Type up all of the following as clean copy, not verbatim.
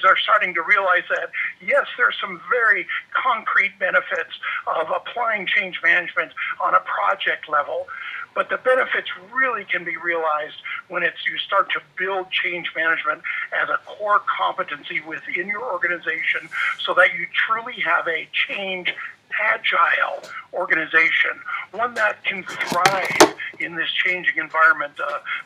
are starting to realize that, yes, there's some very concrete benefits of applying change management on a project level, but the benefits really can be realized when you start to build change management as a core competency within your organization so that you truly have a change agile organization, one that can thrive in this changing environment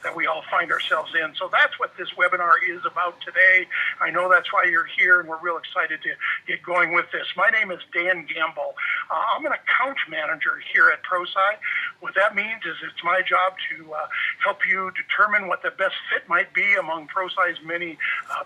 that we all find ourselves in. So that's what this webinar is about today. I know that's why you're here, and we're real excited to get going with this. My name is Dan Gamble. I'm an account manager here at Prosci. What that means is it's my job to help you determine what the best fit might be among Prosci's many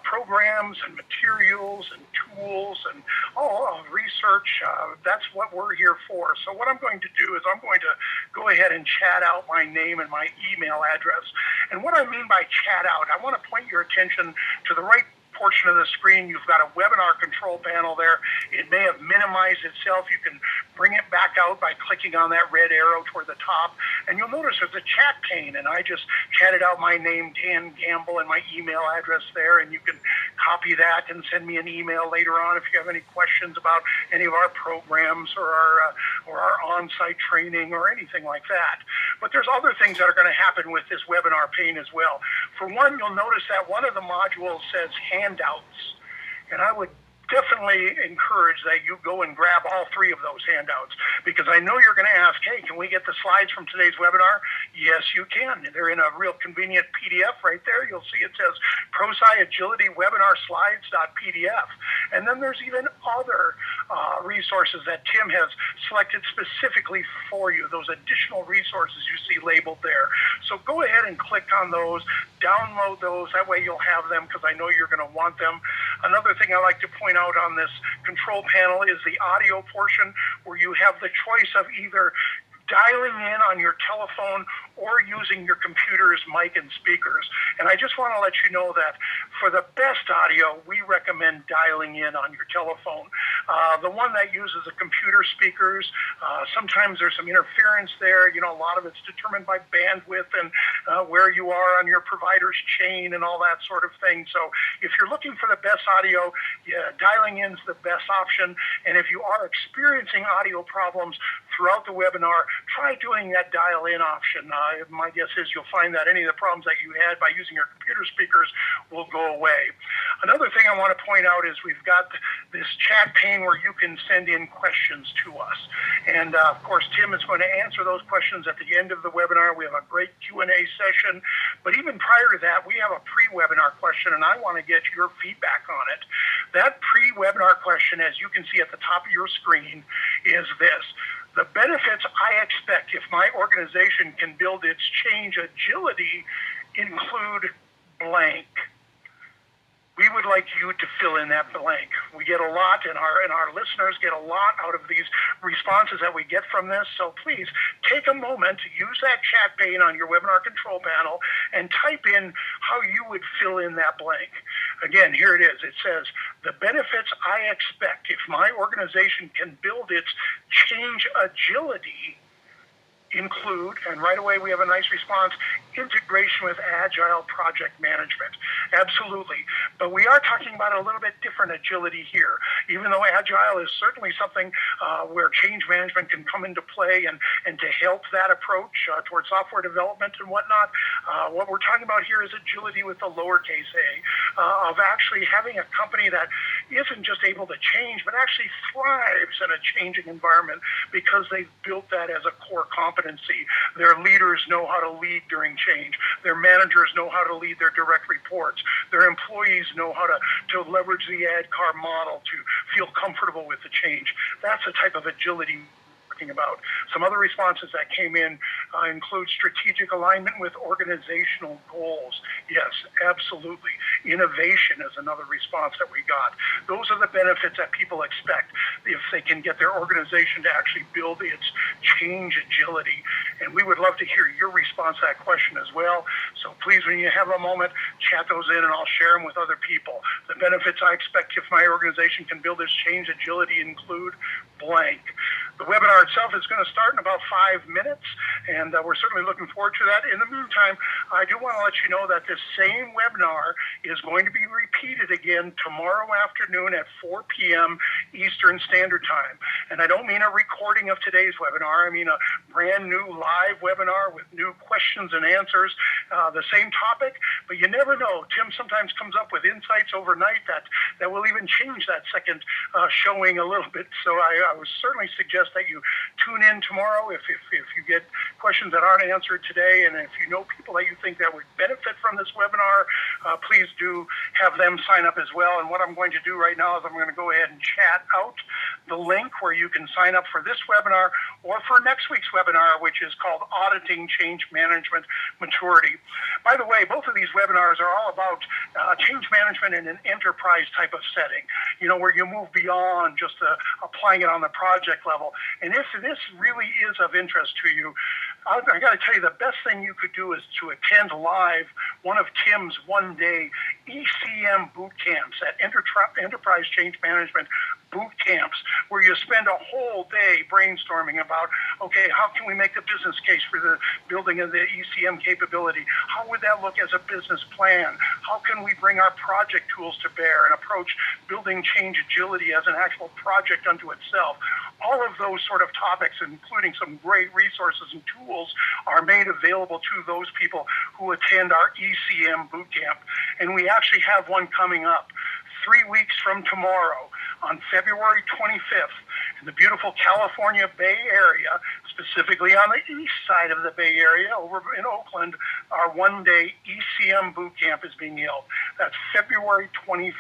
programs and materials and tools and all research. That's what we're here for. So what I'm going to do is I'm going to go ahead and chat out my name and my email address. And what I mean by chat out, I want to point your attention to the right portion of the screen. You've got a webinar control panel there. It may have minimized itself. You can bring it back out by clicking on that red arrow toward the top. And you'll notice there's a chat pane, and I just chatted out my name, Dan Gamble, and my email address there, and you can copy that and send me an email later on if you have any questions about any of our programs or our on-site training or anything like that. But there's other things that are going to happen with this webinar pane as well. For one, you'll notice that one of the modules says handouts, and I would definitely encourage that you go and grab all three of those handouts, because I know you're going to ask, hey, can we get the slides from today's webinar? Yes, you can. They're in a real convenient PDF right there. You'll see it says Prosci Agility Webinar Slides.pdf. And then there's even other resources that Tim has selected specifically for you, those additional resources you see labeled there. So go ahead and click on those, download those. That way you'll have them, because I know you're going to want them. Another thing I like to point out on this control panel is the audio portion, where you have the choice of either dialing in on your telephone or using your computer's mic and speakers. And I just want to let you know that for the best audio, we recommend dialing in on your telephone. The one that uses the computer speakers, sometimes there's some interference there. You know, a lot of it's determined by bandwidth and where you are on your provider's chain and all that sort of thing. So if you're looking for the best audio, yeah, dialing in is the best option. And if you are experiencing audio problems throughout the webinar, try doing that dial-in option. My guess is you'll find that any of the problems that you had by using your computer speakers will go away. Another thing I want to point out is we've got this chat pane where you can send in questions to us. And of course, Tim is going to answer those questions at the end of the webinar. We have a great Q&A session. But even prior to that, we have a pre-webinar question, and I want to get your feedback on it. That pre-webinar question, as you can see at the top of your screen, is this: the benefits I expect if my organization can build its change agility include blank. We would like you to fill in that blank. We get a lot, and our listeners get a lot out of these responses that we get from this. So please take a moment to use that chat pane on your webinar control panel and type in how you would fill in that blank. Again, here it is. It says, the benefits I expect if my organization can build its change agility include, and right away we have a nice response, integration with agile project management. Absolutely. But we are talking about a little bit different agility here. Even though agile is certainly something where change management can come into play and to help that approach towards software development and whatnot, what we're talking about here is agility with the lowercase a, of actually having a company that isn't just able to change, but actually thrives in a changing environment because they've built that as a core competency. Their leaders know how to lead during change. Their managers know how to lead their direct reports. Their employees know how to leverage the ADKAR model to feel comfortable with the change. That's the type of agility we're talking about. Some other responses that came in include strategic alignment with organizational goals. Yes, absolutely. Innovation is another response that we got. Those are the benefits that people expect if they can get their organization to actually build its change agility. And we would love to hear your response to that question as well. So please, when you have a moment, chat those in and I'll share them with other people. The benefits I expect if my organization can build its change agility include blank. The webinar itself is going to start in about 5 minutes, and we're certainly looking forward to that. In the meantime, I do want to let you know that this same webinar is going to be repeated again tomorrow afternoon at 4 p.m. Eastern Standard Time. And I don't mean a recording of today's webinar. I mean a brand new live webinar with new questions and answers, the same topic, but you never know. Tim sometimes comes up with insights overnight that will even change that second showing a little bit. So I would certainly suggest that you tune in tomorrow if you get questions that aren't answered today, and if you know people that you think that would benefit from this webinar, please do have them sign up as well. And what I'm going to do right now is I'm going to go ahead and chat out the link where you can sign up for this webinar or for next week's webinar, which is called Auditing Change Management Maturity. By the way, both of these webinars are all about change management in an enterprise type of setting, where you move beyond just applying it on the project level. And if this really is of interest to you, I got to tell you, the best thing you could do is to attend live one of Tim's one-day ECM boot camps at Enterprise Change Management boot camps, where you spend a whole day brainstorming about, okay, how can we make the business case for the building of the ECM capability? How would that look as a business plan? How can we bring our project tools to bear and approach building change agility as an actual project unto itself? All of those sort of topics, including some great resources and tools, are made available to those people who attend our ECM boot camp. And we actually have one coming up 3 weeks from tomorrow on February 25th in the beautiful California Bay Area, specifically on the east side of the Bay Area over in Oakland. Our one-day ECM boot camp is being held. That's February 25th.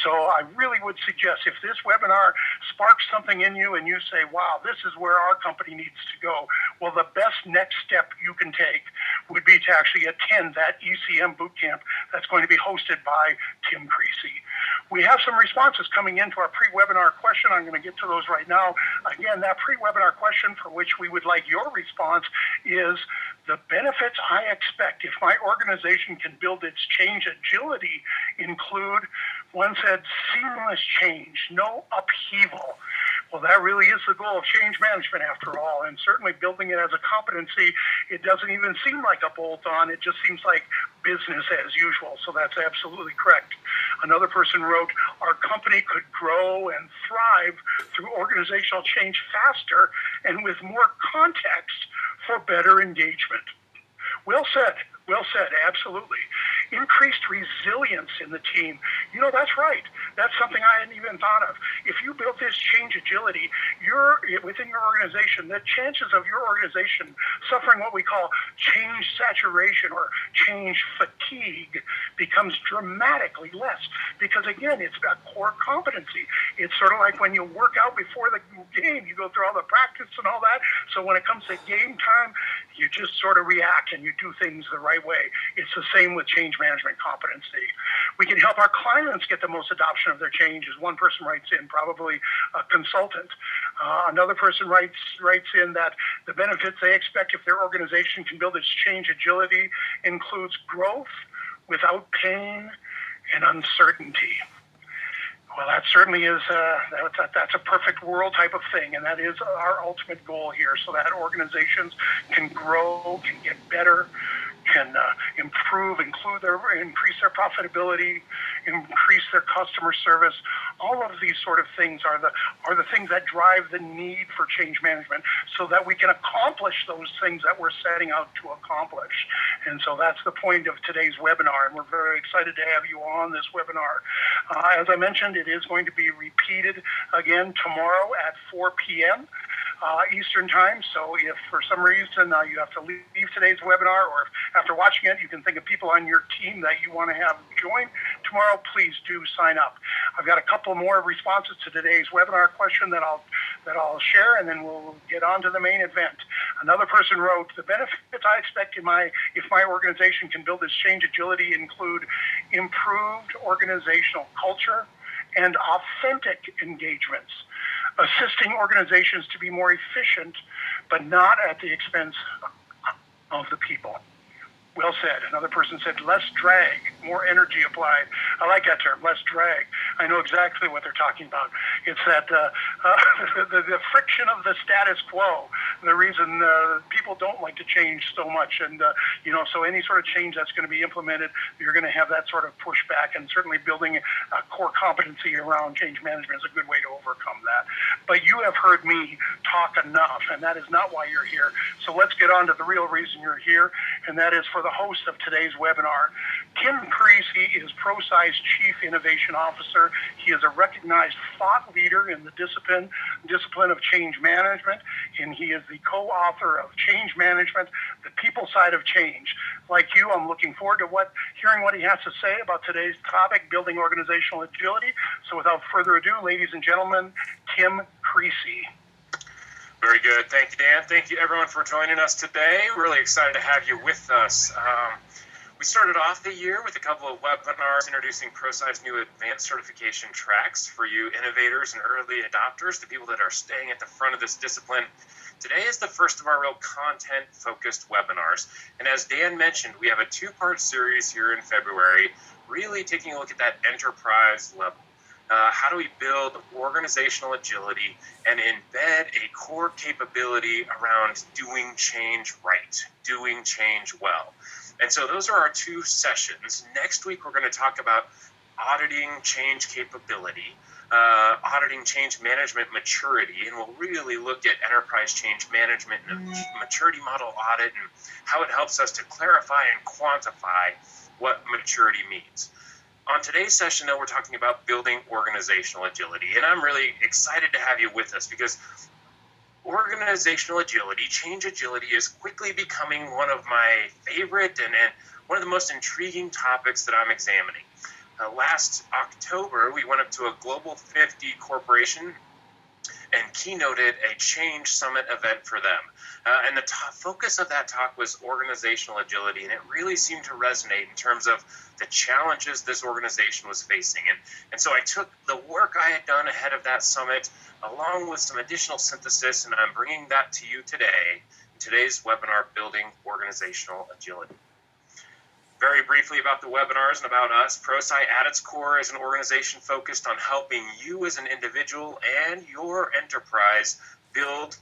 So I really would suggest, if this webinar sparks something in you and you say, wow, this is where our company needs to go, well, the best next step you can take would be to actually attend that ECM boot camp that's going to be hosted by Tim Creasy. We have some responses coming into our pre-webinar question. I'm going to get to those right now. Again, that pre-webinar question for which we would like your response is, the benefits I expect if my organization can build its change agility include, one said, seamless change, no upheaval. Well, that really is the goal of change management after all, and certainly building it as a competency, it doesn't even seem like a bolt-on, it just seems like business as usual, so that's absolutely correct. Another person wrote, our company could grow and thrive through organizational change faster and with more context for better engagement. Well said, absolutely. Increased resilience in the team. That's right. That's something I hadn't even thought of. If you build this change agility, within your organization, the chances of your organization suffering what we call change saturation or change fatigue becomes dramatically less, because again, it's a core competency. It's sort of like when you work out before the game, you go through all the practice and all that. So when it comes to game time, you just sort of react and you do things the right way. It's the same with change management competency. We can help our clients get the most adoption of their change, as one person writes in, probably a consultant. Another person writes in that the benefits they expect if their organization can build its change agility includes growth without pain and uncertainty. Well, that certainly is, that's a perfect world type of thing, and that is our ultimate goal here, so that organizations can grow, can get better, can improve, increase their profitability, increase their customer service. All of these sort of things are the things that drive the need for change management, so that we can accomplish those things that we're setting out to accomplish. And so that's the point of today's webinar, and we're very excited to have you on this webinar. As I mentioned, it is going to be repeated again tomorrow at 4 p.m. Eastern Time. So if for some reason you have to leave today's webinar, or if after watching it you can think of people on your team that you want to have join tomorrow, please do sign up. I've got a couple more responses to today's webinar question that I'll share, and then we'll get on to the main event. Another person wrote, the benefits I expect if my organization can build this change agility include improved organizational culture and authentic engagements, assisting organizations to be more efficient, but not at the expense of the people. Well said. Another person said less drag, more energy applied. I like that term, less drag. I know exactly what they're talking about. It's that the friction of the status quo, the reason people don't like to change so much. And, so any sort of change that's going to be implemented, you're going to have that sort of pushback, and certainly building a core competency around change management is a good way to overcome that. But you have heard me talk enough, and that is not why you're here. So let's get on to the real reason you're here, and that is for the host of today's webinar. Tim Creasy is ProSci's Chief Innovation Officer. He is a recognized thought leader in the discipline of change management, and he is the co-author of Change Management, the People Side of Change. Like you, I'm looking forward to hearing what he has to say about today's topic, building organizational agility. So without further ado, ladies and gentlemen, Tim Creasy. Very good. Thank you, Dan. Thank you, everyone, for joining us today. We're really excited to have you with us. We started off the year with a couple of webinars introducing ProSci's new advanced certification tracks for you innovators and early adopters, the people that are staying at the front of this discipline. Today is the first of our real content-focused webinars. And as Dan mentioned, we have a two-part series here in February, really taking a look at that enterprise level. How do we build organizational agility and embed a core capability around doing change right, doing change well? And so those are our two sessions. Next week, we're going to talk about auditing change capability, auditing change management maturity, and we'll really look at enterprise change management and maturity model audit and how it helps us to clarify and quantify what maturity means. On today's session, though, we're talking about building organizational agility, and I'm really excited to have you with us because organizational agility, change agility, is quickly becoming one of my favorite and one of the most intriguing topics that I'm examining. Last October, we went up to a Global 50 corporation and keynoted a Change Summit event for them. And the focus of that talk was organizational agility, and it really seemed to resonate in terms of the challenges this organization was facing. And so I took the work I had done ahead of that summit, along with some additional synthesis, and I'm bringing that to you today in today's webinar, Building Organizational Agility. Very briefly about the webinars and about us, ProSci at its core is an organization focused on helping you as an individual and your enterprise build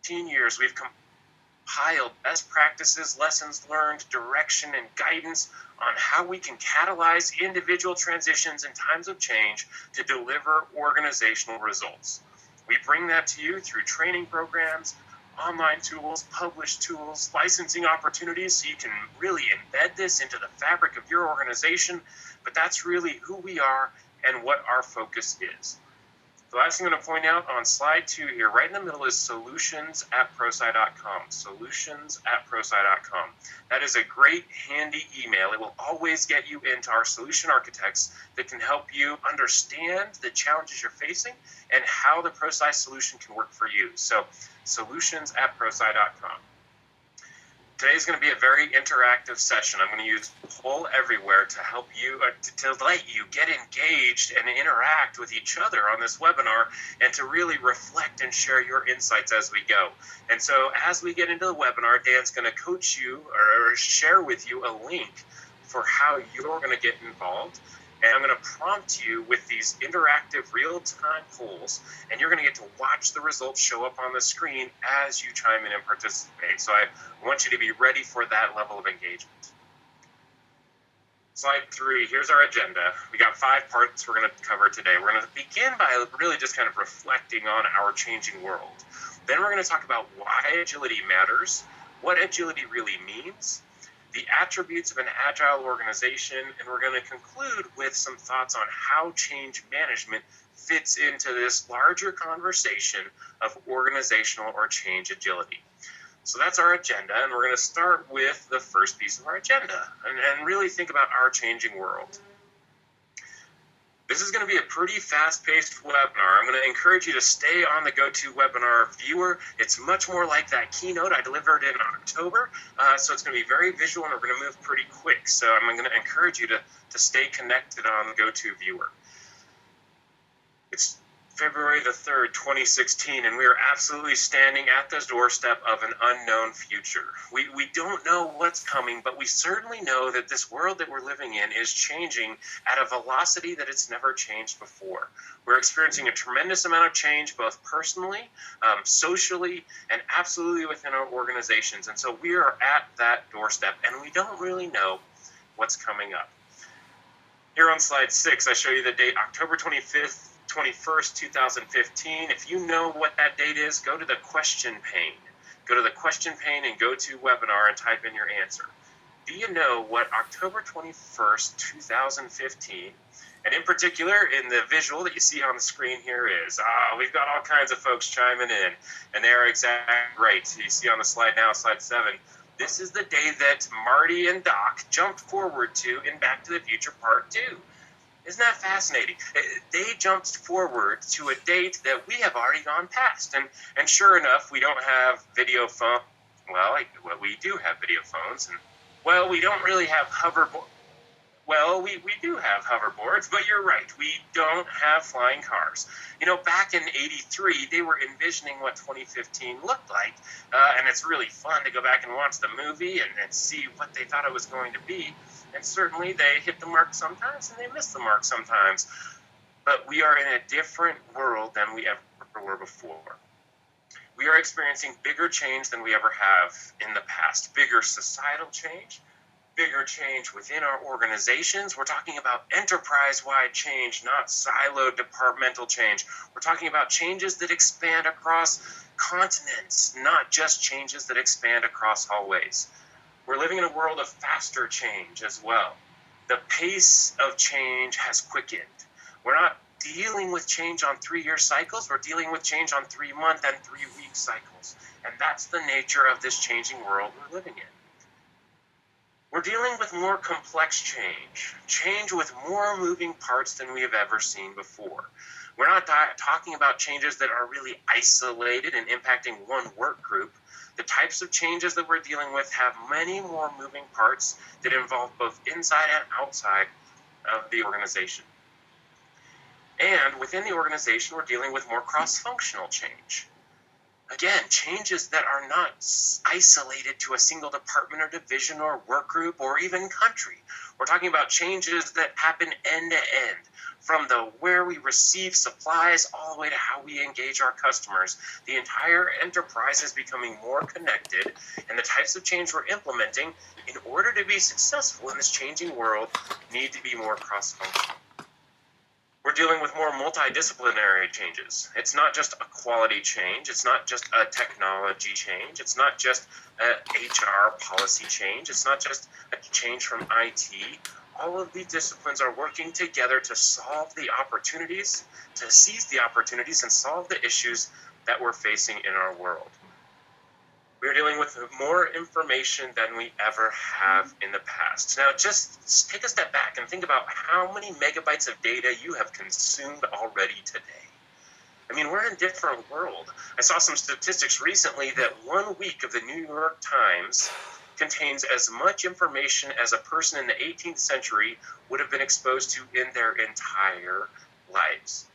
15 years. We've compiled best practices, lessons learned, direction, and guidance on how we can catalyze individual transitions in times of change to deliver organizational results. We bring that to you through training programs, online tools, published tools, licensing opportunities, so you can really embed this into the fabric of your organization. But that's really who we are and what our focus is. The last thing I'm going to point out on slide 2 here, right in the middle, is solutions@prosci.com. Solutions@prosci.com. That is a great, handy email. It will always get you into our solution architects that can help you understand the challenges you're facing and how the ProSci solution can work for you. So, solutions@prosci.com. Today's going to be a very interactive session. I'm going to use Poll Everywhere to help you, to let you get engaged and interact with each other on this webinar and to really reflect and share your insights as we go. And so as we get into the webinar, Dan's going to coach you or share with you a link for how you're going to get involved. And I'm going to prompt you with these interactive real-time polls, and you're going to get to watch the results show up on the screen as you chime in and participate. So I want you to be ready for that level of engagement. Slide 3, here's our agenda. We got 5 parts we're going to cover today. We're going to begin by really just kind of reflecting on our changing world. Then we're going to talk about why agility matters, what agility really means, the attributes of an agile organization, and we're going to conclude with some thoughts on how change management fits into this larger conversation of organizational or change agility. So that's our agenda, and we're going to start with the first piece of our agenda and really think about our changing world. This is going to be a pretty fast-paced webinar. I'm going to encourage you to stay on the GoToWebinar viewer. It's much more like that keynote I delivered in October, so it's going to be very visual, and we're going to move pretty quick. So I'm going to encourage you to stay connected on the GoTo viewer. It's February the 3rd, 2016, and we are absolutely standing at the doorstep of an unknown future. We don't know what's coming, but we certainly know that this world that we're living in is changing at a velocity that it's never changed before. We're experiencing a tremendous amount of change, both personally, socially, and absolutely within our organizations. And so we are at that doorstep, and we don't really know what's coming up. Here on slide 6, I show you the date, October 21st, 2015. If you know what that date is, go to the question pane. Go to the question pane and go to webinar and type in your answer. Do you know what October 21st, 2015, and in particular in the visual that you see on the screen here is? We've got all kinds of folks chiming in, and they are exactly right. You see on the slide now, slide 7. This is the day that Marty and Doc jumped forward to in Back to the Future Part 2. Isn't that fascinating? They jumped forward to a date that we have already gone past. And sure enough, we don't have video phone. Well, we do have video phones. And, well, we don't really have hoverboard. Well, we do have hoverboards, but you're right. We don't have flying cars. You know, back in 83, they were envisioning what 2015 looked like. And it's really fun to go back and watch the movie and see what they thought it was going to be. And certainly they hit the mark sometimes and they miss the mark sometimes. But we are in a different world than we ever were before. We are experiencing bigger change than we ever have in the past. Bigger societal change, bigger change within our organizations. We're talking about enterprise-wide change, not siloed departmental change. We're talking about changes that expand across continents, not just changes that expand across hallways. We're living in a world of faster change as well. The pace of change has quickened. We're not dealing with change on 3-year cycles. We're dealing with change on 3-month and 3-week cycles. And that's the nature of this changing world we're living in. We're dealing with more complex change with more moving parts than we have ever seen before. We're not talking about changes that are really isolated and impacting one work group. The types of changes that we're dealing with have many more moving parts that involve both inside and outside of the organization. And within the organization, we're dealing with more cross-functional change. Again, changes that are not isolated to a single department or division or work group or even country. We're talking about changes that happen end to end, from where we receive supplies all the way to how we engage our customers. The entire enterprise is becoming more connected, and the types of change we're implementing in order to be successful in this changing world need to be more cross-functional. We're dealing with more multidisciplinary changes. It's not just a quality change. It's not just a technology change. It's not just a HR policy change. It's not just a change from IT. All of these disciplines are working together to solve the opportunities, to seize the opportunities and solve the issues that we're facing in our world. We're dealing with more information than we ever have in the past. Now, just take a step back and think about how many megabytes of data you have consumed already today. I mean, we're in a different world. I saw some statistics recently that 1 week of the New York Times contains as much information as a person in the 18th century would have been exposed to in their entire lives.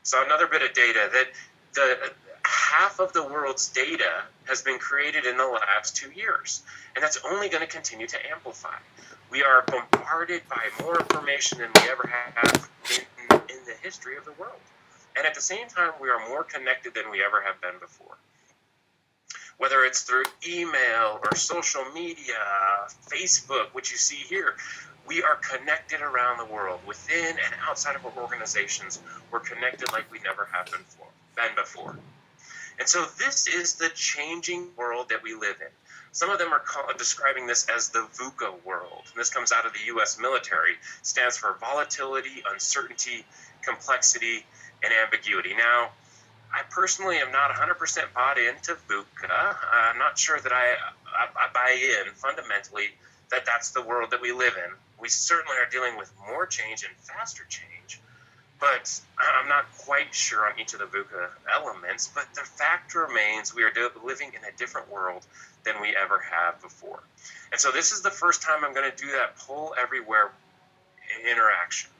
So another bit of data that half of the world's data has been created in the last 2 years, and that's only going to continue to amplify. We are bombarded by more information than we ever have in the history of the world. And at the same time, we are more connected than we ever have been before. Whether it's through email or social media, Facebook, which you see here, we are connected around the world, within and outside of our organizations. We're connected like we never have been before. And so this is the changing world that we live in. Some of them are describing this as the VUCA world. And this comes out of the U.S. military. It stands for volatility, uncertainty, complexity, and ambiguity. Now, I personally am not 100% bought into VUCA. I'm not sure that I buy in fundamentally that that's the world that we live in. We certainly are dealing with more change and faster change, but I'm not quite sure on each of the VUCA elements. But the fact remains we are living in a different world than we ever have before. And so this is the first time I'm going to do that poll everywhere interaction.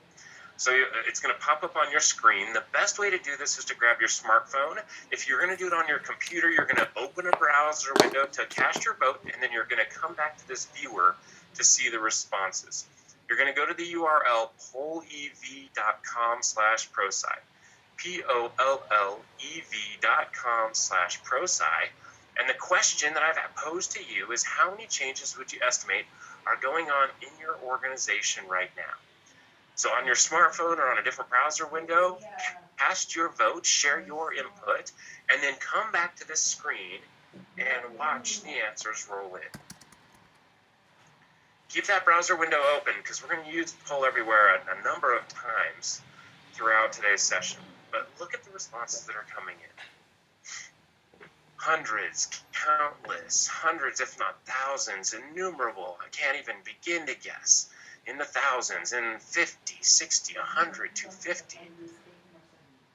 So it's going to pop up on your screen. The best way to do this is to grab your smartphone. If you're going to do it on your computer, you're going to open a browser window to cast your vote, and then you're going to come back to this viewer to see the responses. You're going to go to the URL pollev.com/prosci, pollev.com/prosci, and the question that I've posed to you is, how many changes would you estimate are going on in your organization right now? So on your smartphone or on a different browser window, cast your vote, share your input, and then come back to this screen and watch the answers roll in. Keep that browser window open because we're going to use Poll Everywhere a number of times throughout today's session. But look at the responses that are coming in. Hundreds, countless, hundreds if not thousands, innumerable. I can't even begin to guess. In the thousands, in 50, 60, 100, 250.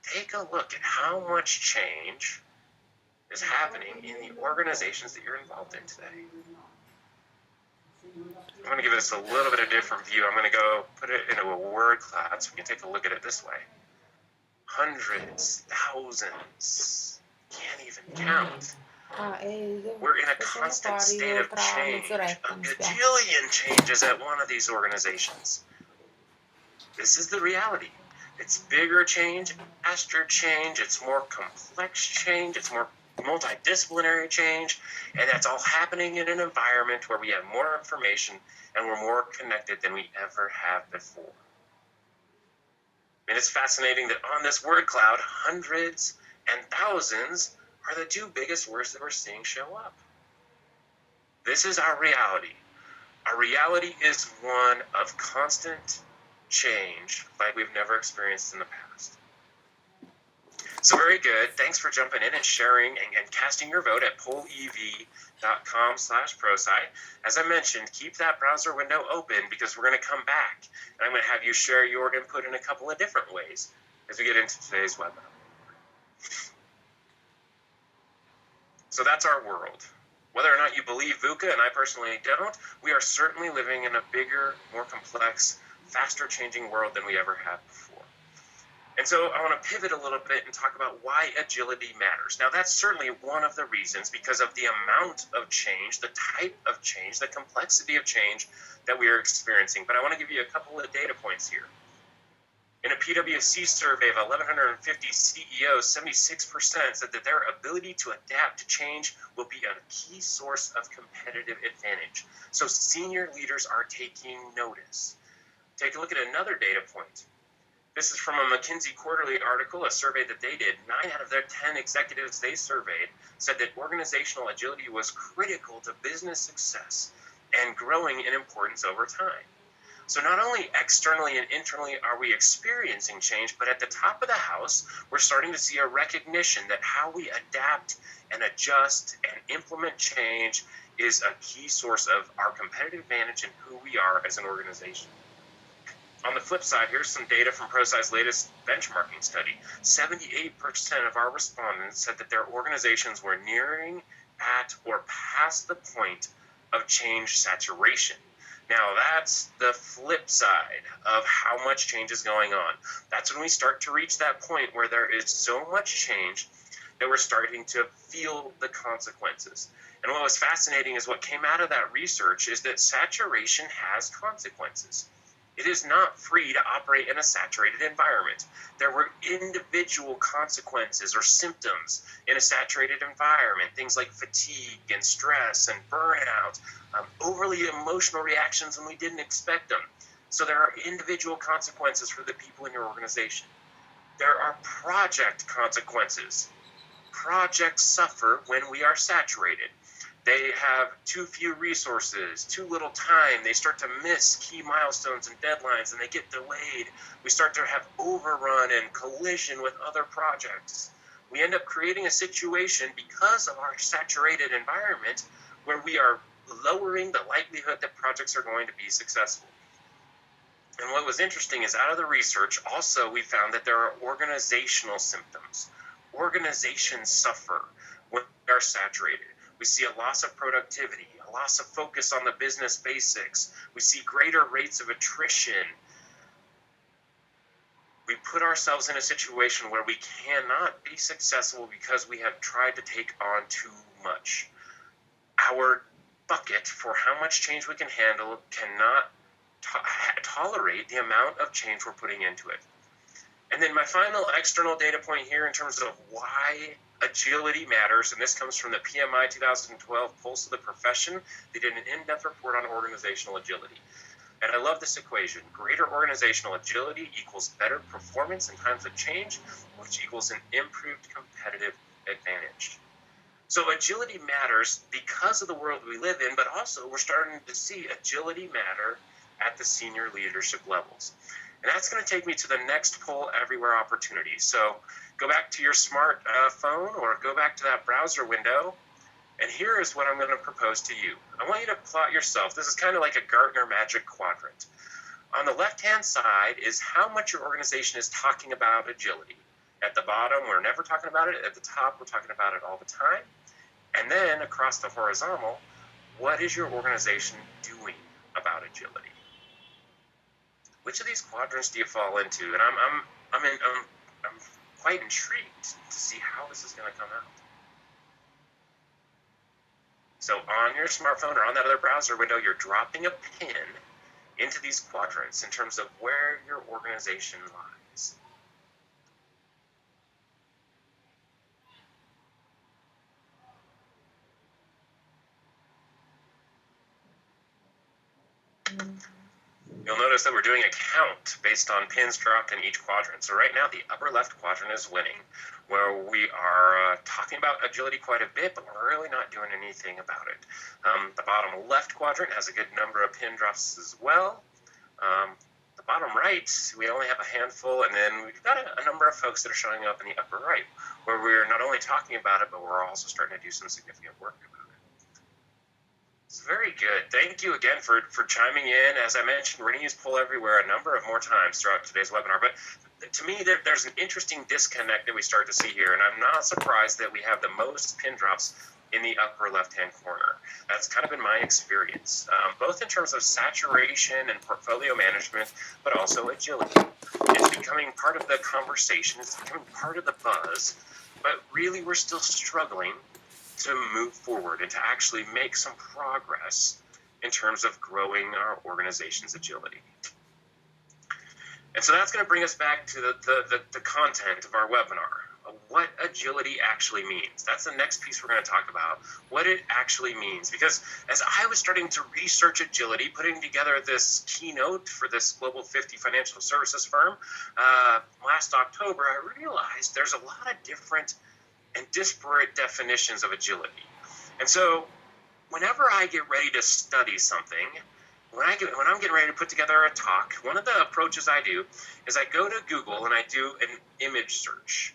Take a look at how much change is happening in the organizations that you're involved in today. I'm going to give this a little bit of a different view. I'm going to go put it into a word cloud so we can take a look at it this way. Hundreds, thousands, can't even count. We're in a constant state of change. A gajillion changes at one of these organizations. This is the reality. It's bigger change, faster change, it's more complex change, it's more multidisciplinary change, and that's all happening in an environment where we have more information and we're more connected than we ever have before. And it's fascinating that on this word cloud, hundreds and thousands are the two biggest words that we're seeing show up. This is our reality. Our reality is one of constant change like we've never experienced in the past. So very good. Thanks for jumping in and sharing and casting your vote at pollev.com/prosci. As I mentioned, keep that browser window open because we're going to come back and I'm going to have you share your input in a couple of different ways as we get into today's webinar. So that's our world. Whether or not you believe VUCA, and I personally don't, we are certainly living in a bigger, more complex, faster changing world than we ever have before. And so I want to pivot a little bit and talk about why agility matters. Now that's certainly one of the reasons because of the amount of change, the type of change, the complexity of change that we are experiencing. But I want to give you a couple of data points here. In a PwC survey of 1,150 CEOs, 76% said that their ability to adapt to change will be a key source of competitive advantage. So senior leaders are taking notice. Take a look at another data point. This is from a McKinsey quarterly article, a survey that they did. 9 out of their 10 executives they surveyed said that organizational agility was critical to business success and growing in importance over time. So not only externally and internally are we experiencing change, but at the top of the house, we're starting to see a recognition that how we adapt and adjust and implement change is a key source of our competitive advantage and who we are as an organization. On the flip side, here's some data from ProSci's latest benchmarking study. 78% of our respondents said that their organizations were nearing, at, or past the point of change saturation. Now, that's the flip side of how much change is going on. That's when we start to reach that point where there is so much change that we're starting to feel the consequences. And what was fascinating is what came out of that research is that saturation has consequences. It is not free to operate in a saturated environment. There were individual consequences or symptoms in a saturated environment, things like fatigue and stress and burnout, overly emotional reactions when we didn't expect them. So there are individual consequences for the people in your organization. There are project consequences. Projects suffer when we are saturated. They have too few resources, too little time. They start to miss key milestones and deadlines, and they get delayed. We start to have overrun and collision with other projects. We end up creating a situation because of our saturated environment where we are lowering the likelihood that projects are going to be successful. And what was interesting is out of the research, also we found that there are organizational symptoms. Organizations suffer when they are saturated. We see a loss of productivity, a loss of focus on the business basics. We see greater rates of attrition. we put ourselves in a situation where we cannot be successful because we have tried to take on too much. Our bucket for how much change we can handle cannot tolerate the amount of change we're putting into it. And then my final external data point here in terms of why agility matters, and this comes from the PMI 2012 Pulse of the Profession. They did an in-depth report on organizational agility. And I love this equation. Greater organizational agility equals better performance in times of change, which equals an improved competitive advantage. So agility matters because of the world we live in, but also we're starting to see agility matter at the senior leadership levels. And that's going to take me to the next Pull Everywhere opportunity. So go back to your smart phone or go back to that browser window. And here is what I'm going to propose to you. I want you to plot yourself. This is kind of like a Gartner Magic Quadrant. On the left-hand side is how much your organization is talking about agility. At the bottom, we're never talking about it. At the top, we're talking about it all the time. And then across the horizontal, what is your organization doing about agility? Which of these quadrants do you fall into? And I'm quite intrigued to see how this is going to come out. So on your smartphone or on that other browser window, you're dropping a pin into these quadrants in terms of where your organization lies. You'll notice that we're doing a count based on pins dropped in each quadrant. So right now, the upper left quadrant is winning, where we are talking about agility quite a bit, but we're really not doing anything about it. The bottom left quadrant has a good number of pin drops as well. The bottom right, we only have a handful, and then we've got a number of folks that are showing up in the upper right, where we're not only talking about it, but we're also starting to do some significant work about it. It's very good. Thank you again for chiming in. As I mentioned, we're going to use Pull Everywhere a number of more times throughout today's webinar. But to me, there's an interesting disconnect that we start to see here. And I'm not surprised that we have the most pin drops in the upper left-hand corner. That's kind of been my experience, both in terms of saturation and portfolio management, but also agility. It's becoming part of the conversation. It's becoming part of the buzz. But really, we're still struggling to move forward and to actually make some progress in terms of growing our organization's agility. And so that's going to bring us back to the content of our webinar, what agility actually means. That's the next piece we're going to talk about, what it actually means. Because as I was starting to research agility, putting together this keynote for this Global 50 financial services firm last October, I realized there's a lot of different and disparate definitions of agility. And so whenever I get ready to study something, when I'm getting ready to put together a talk, one of the approaches I do is I go to Google and I do an image search.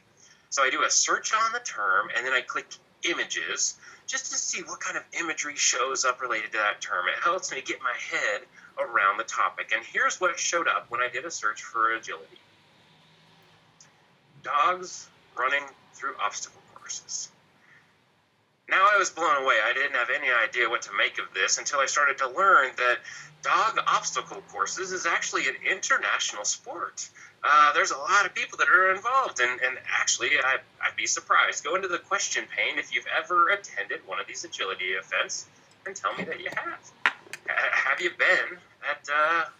So I do a search on the term and then I click images just to see what kind of imagery shows up related to that term. It helps me get my head around the topic. And here's what showed up when I did a search for agility. Dogs running through obstacle courses. Now I was blown away. I didn't have any idea what to make of this until I started to learn that dog obstacle courses is actually an international sport. There's a lot of people that are involved, and actually I'd be surprised. Go into the question pane if you've ever attended one of these agility events and tell me that you have. Have you been at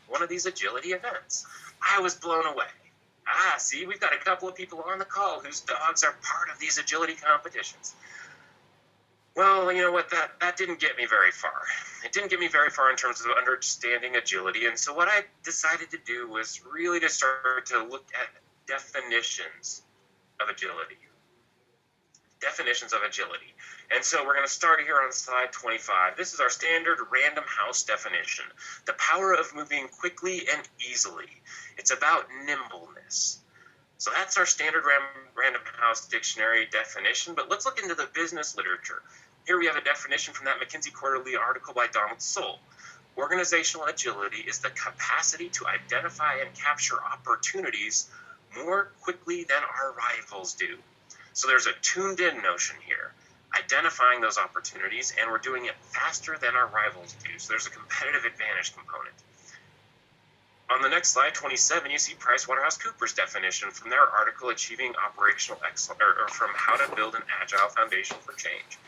one of these agility events? I was blown away. See, we've got a couple of people on the call whose dogs are part of these agility competitions. Well, you know what, that didn't get me very far. It didn't get me very far in terms of understanding agility. And so what I decided to do was really to start to look at definitions of agility. Definitions of agility. And so we're going to start here on slide 25. This is our standard Random House definition. The power of moving quickly and easily. It's about nimbleness. So that's our standard Random House dictionary definition, but let's look into the business literature. Here we have a definition from that McKinsey Quarterly article by Donald Soul. Organizational agility is the capacity to identify and capture opportunities more quickly than our rivals do. So there's a tuned-in notion here, identifying those opportunities, and we're doing it faster than our rivals do. So there's a competitive advantage component. On the next slide, 27, you see PricewaterhouseCoopers' definition from their article, Achieving Operational Excellence, or from How to Build an Agile Foundation for Change.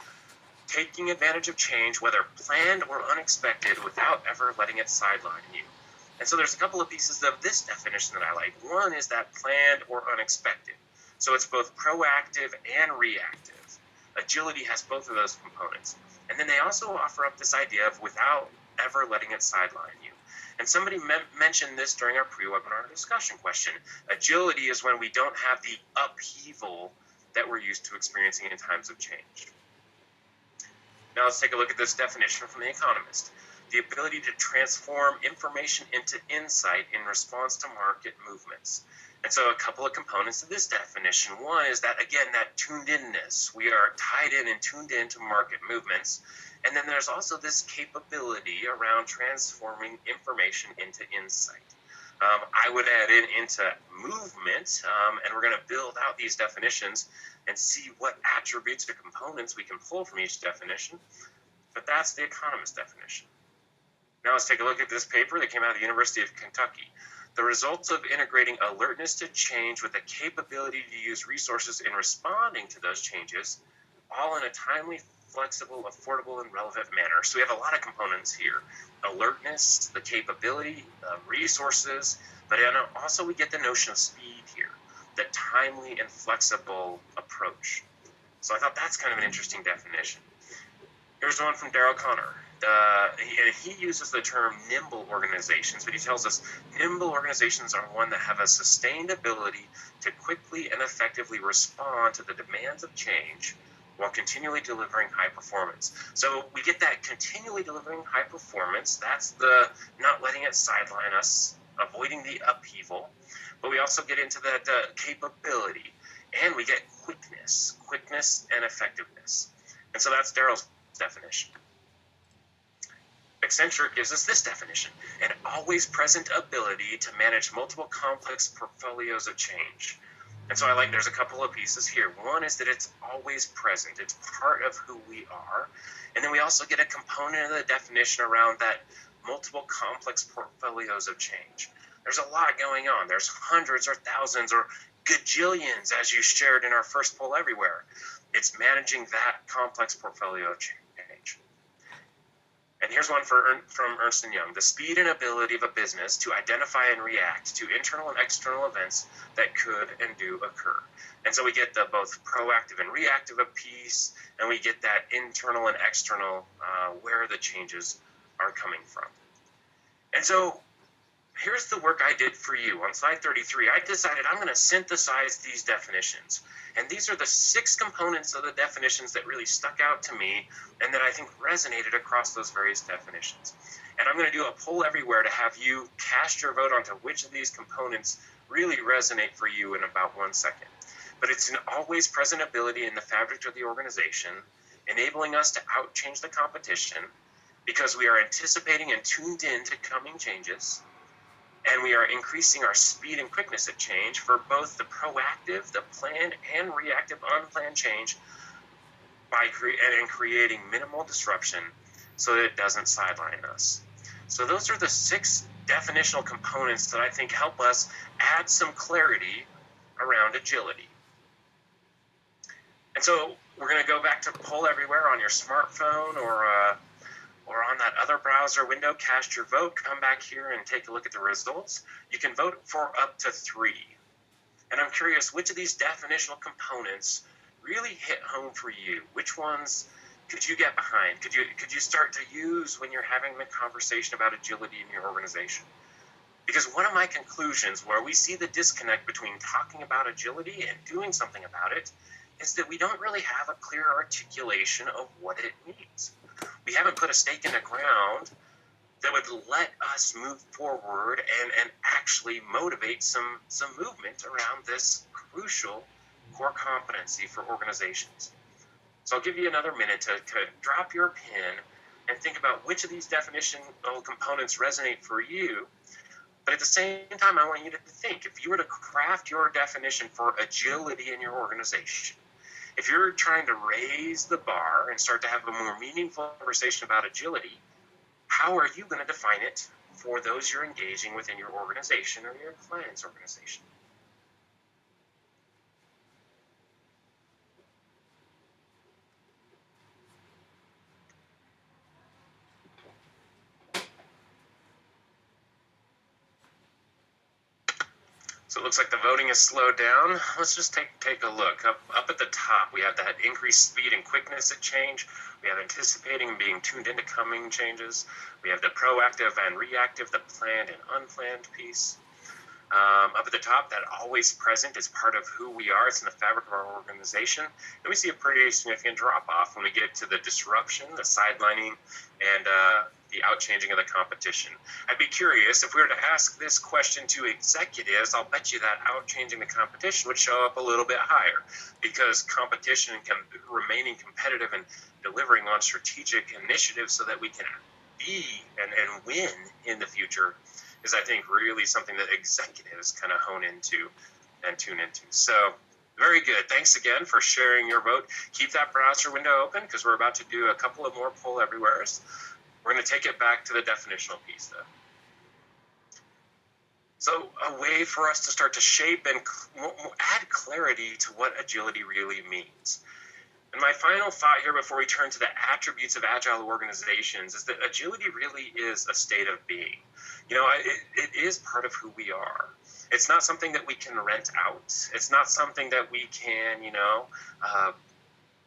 Taking advantage of change, whether planned or unexpected, without ever letting it sideline you. And so there's a couple of pieces of this definition that I like. One is that planned or unexpected. So it's both proactive and reactive. Agility has both of those components. And then they also offer up this idea of without ever letting it sideline you. And somebody mentioned this during our pre-webinar discussion question. Agility is when we don't have the upheaval that we're used to experiencing in times of change. Now let's take a look at this definition from The Economist. The ability to transform information into insight in response to market movements. And so a couple of components of this definition. One is that, again, that tuned-inness. We are tied in and tuned into market movements. And then there's also this capability around transforming information into insight. I would add into movement, and we're going to build out these definitions and see what attributes or components we can pull from each definition. But that's the Economist definition. Now let's take a look at this paper that came out of the University of Kentucky. The results of integrating alertness to change with the capability to use resources in responding to those changes, all in a timely, flexible, affordable, and relevant manner. So we have a lot of components here. Alertness, the capability, resources, but then also we get the notion of speed here, the timely and flexible approach. So I thought that's kind of an interesting definition. Here's one from Daryl Connor. He uses the term nimble organizations, but he tells us nimble organizations are one that have a sustained ability to quickly and effectively respond to the demands of change while continually delivering high performance. So we get that continually delivering high performance. That's the not letting it sideline us, avoiding the upheaval. But we also get into that capability, and we get quickness and effectiveness. And so that's Daryl's definition. Accenture gives us this definition: an always present ability to manage multiple complex portfolios of change. And so there's a couple of pieces here. One is that it's always present. It's part of who we are. And then we also get a component of the definition around that multiple complex portfolios of change. There's a lot going on. There's hundreds or thousands or gajillions, as you shared in our first poll everywhere. It's managing that complex portfolio of change. And here's one from Ernst & Young. The speed and ability of a business to identify and react to internal and external events that could and do occur. And so we get the both proactive and reactive piece, and we get that internal and external, where the changes are coming from. And so here's the work I did for you. On slide 33, I decided I'm going to synthesize these definitions. And these are the 6 components of the definitions that really stuck out to me and that I think resonated across those various definitions. And I'm going to do a poll everywhere to have you cast your vote onto which of these components really resonate for you in about 1 second. But it's an always present ability in the fabric of the organization, enabling us to outchange the competition because we are anticipating and tuned in to coming changes. And we are increasing our speed and quickness at change for both the proactive, the planned, and reactive unplanned change by creating minimal disruption so that it doesn't sideline us. So those are the 6 definitional components that I think help us add some clarity around agility. And so we're going to go back to poll everywhere on your smartphone or on that other browser window. Cast your vote, come back here and take a look at the results. You can vote for up to 3. And I'm curious, which of these definitional components really hit home for you? Which ones could you get behind? Could you start to use when you're having the conversation about agility in your organization? Because one of my conclusions where we see the disconnect between talking about agility and doing something about it is that we don't really have a clear articulation of what it means. We haven't put a stake in the ground that would let us move forward and actually motivate some movement around this crucial core competency for organizations. So I'll give you another minute to drop your pen and think about which of these definitional components resonate for you. But at the same time, I want you to think, if you were to craft your definition for agility in your organization, if you're trying to raise the bar and start to have a more meaningful conversation about agility, how are you going to define it for those you're engaging within your organization or your client's organization. So it looks like the voting has slowed down. Let's just take a look. Up at the top, we have that increased speed and quickness at change. We have anticipating and being tuned into coming changes. We have the proactive and reactive, the planned and unplanned piece. Up at the top, that always present is part of who we are. It's in the fabric of our organization. And we see a pretty significant drop-off when we get to the disruption, the sidelining, and the outchanging of the competition. I'd be curious, if we were to ask this question to executives, I'll bet you that outchanging the competition would show up a little bit higher, because competition and remaining competitive and delivering on strategic initiatives so that we can be and win in the future is, I think, really something that executives kind of hone into and tune into. So very good. Thanks again for sharing your vote. Keep that browser window open, because we're about to do a couple of more poll everywheres. We're going to take it back to the definitional piece, though. So a way for us to start to shape and add clarity to what agility really means. And my final thought here before we turn to the attributes of agile organizations is that agility really is a state of being. You know, it is part of who we are. It's not something that we can rent out. It's not something that we can,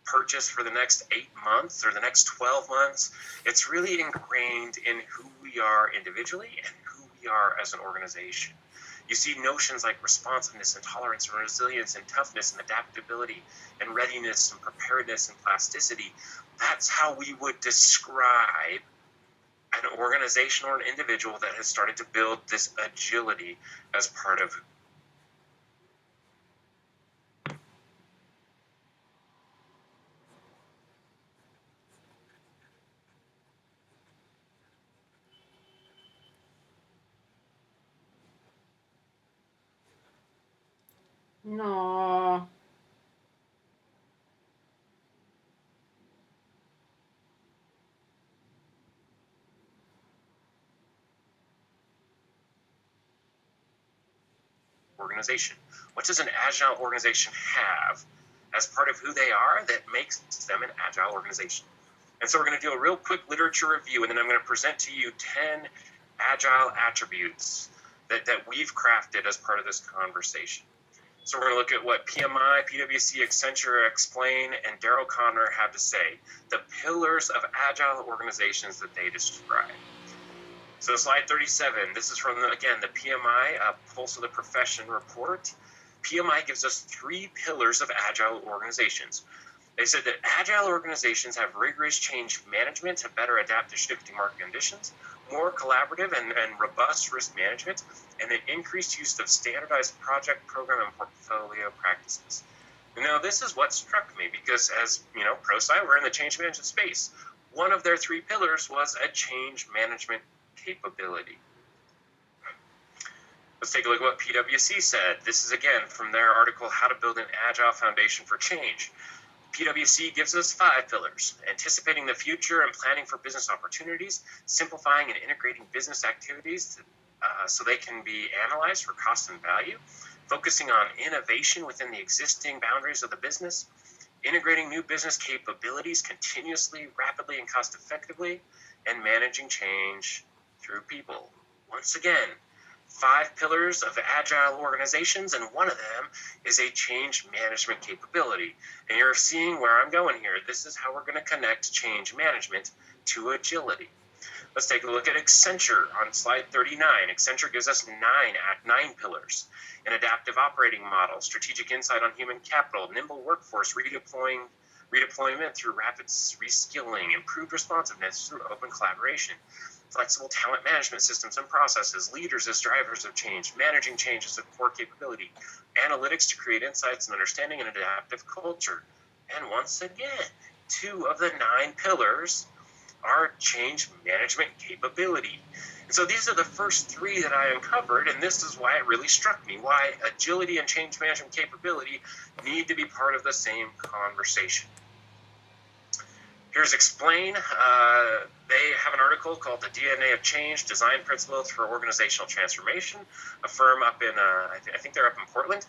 purchase for the next 8 months or the next 12 months. It's really ingrained in who we are individually and who we are as an organization. You see notions like responsiveness and tolerance and resilience and toughness and adaptability and readiness and preparedness and plasticity. That's how we would describe an organization or an individual that has started to build this agility as part of. No. Organization. What does an agile organization have as part of who they are that makes them an agile organization? And so we're going to do a real quick literature review, and then I'm going to present to you 10 agile attributes that we've crafted as part of this conversation. So we're going to look at what PMI, PwC, Accenture, Explain, and Daryl Conner have to say, the pillars of agile organizations that they describe. So slide 37, this is from, again, the PMI Pulse of the Profession report. PMI gives us 3 pillars of agile organizations. They said that agile organizations have rigorous change management to better adapt to shifting market conditions, more collaborative and robust risk management, and an increased use of standardized project, program, and portfolio practices. Now, this is what struck me, because as you know, prosci, we're in the change management space. One of their 3 pillars was a change management capability. Let's take a look at what PwC said. This is again from their article, How to Build an Agile Foundation for Change. PwC gives us 5 pillars: anticipating the future and planning for business opportunities, simplifying and integrating business activities so they can be analyzed for cost and value, focusing on innovation within the existing boundaries of the business, integrating new business capabilities continuously, rapidly, and cost effectively, and managing change through people. Once again, 5 pillars of agile organizations, and one of them is a change management capability. And you're seeing where I'm going here. This is how we're going to connect change management to agility. Let's take a look at Accenture on slide 39. Accenture gives us 9 pillars: an adaptive operating model, strategic insight on human capital, nimble workforce, redeployment through rapid reskilling, improved responsiveness through open collaboration, flexible talent management systems and processes, leaders as drivers of change, managing change as a core capability, analytics to create insights and understanding, and adaptive culture. And once again, 2 of the 9 pillars are change management capability. And so these are the first 3 that I uncovered, and this is why it really struck me, why agility and change management capability need to be part of the same conversation. Here's Explain. they have an article called The DNA of Change, Design Principles for Organizational Transformation, a firm up in, I think they're up in Portland,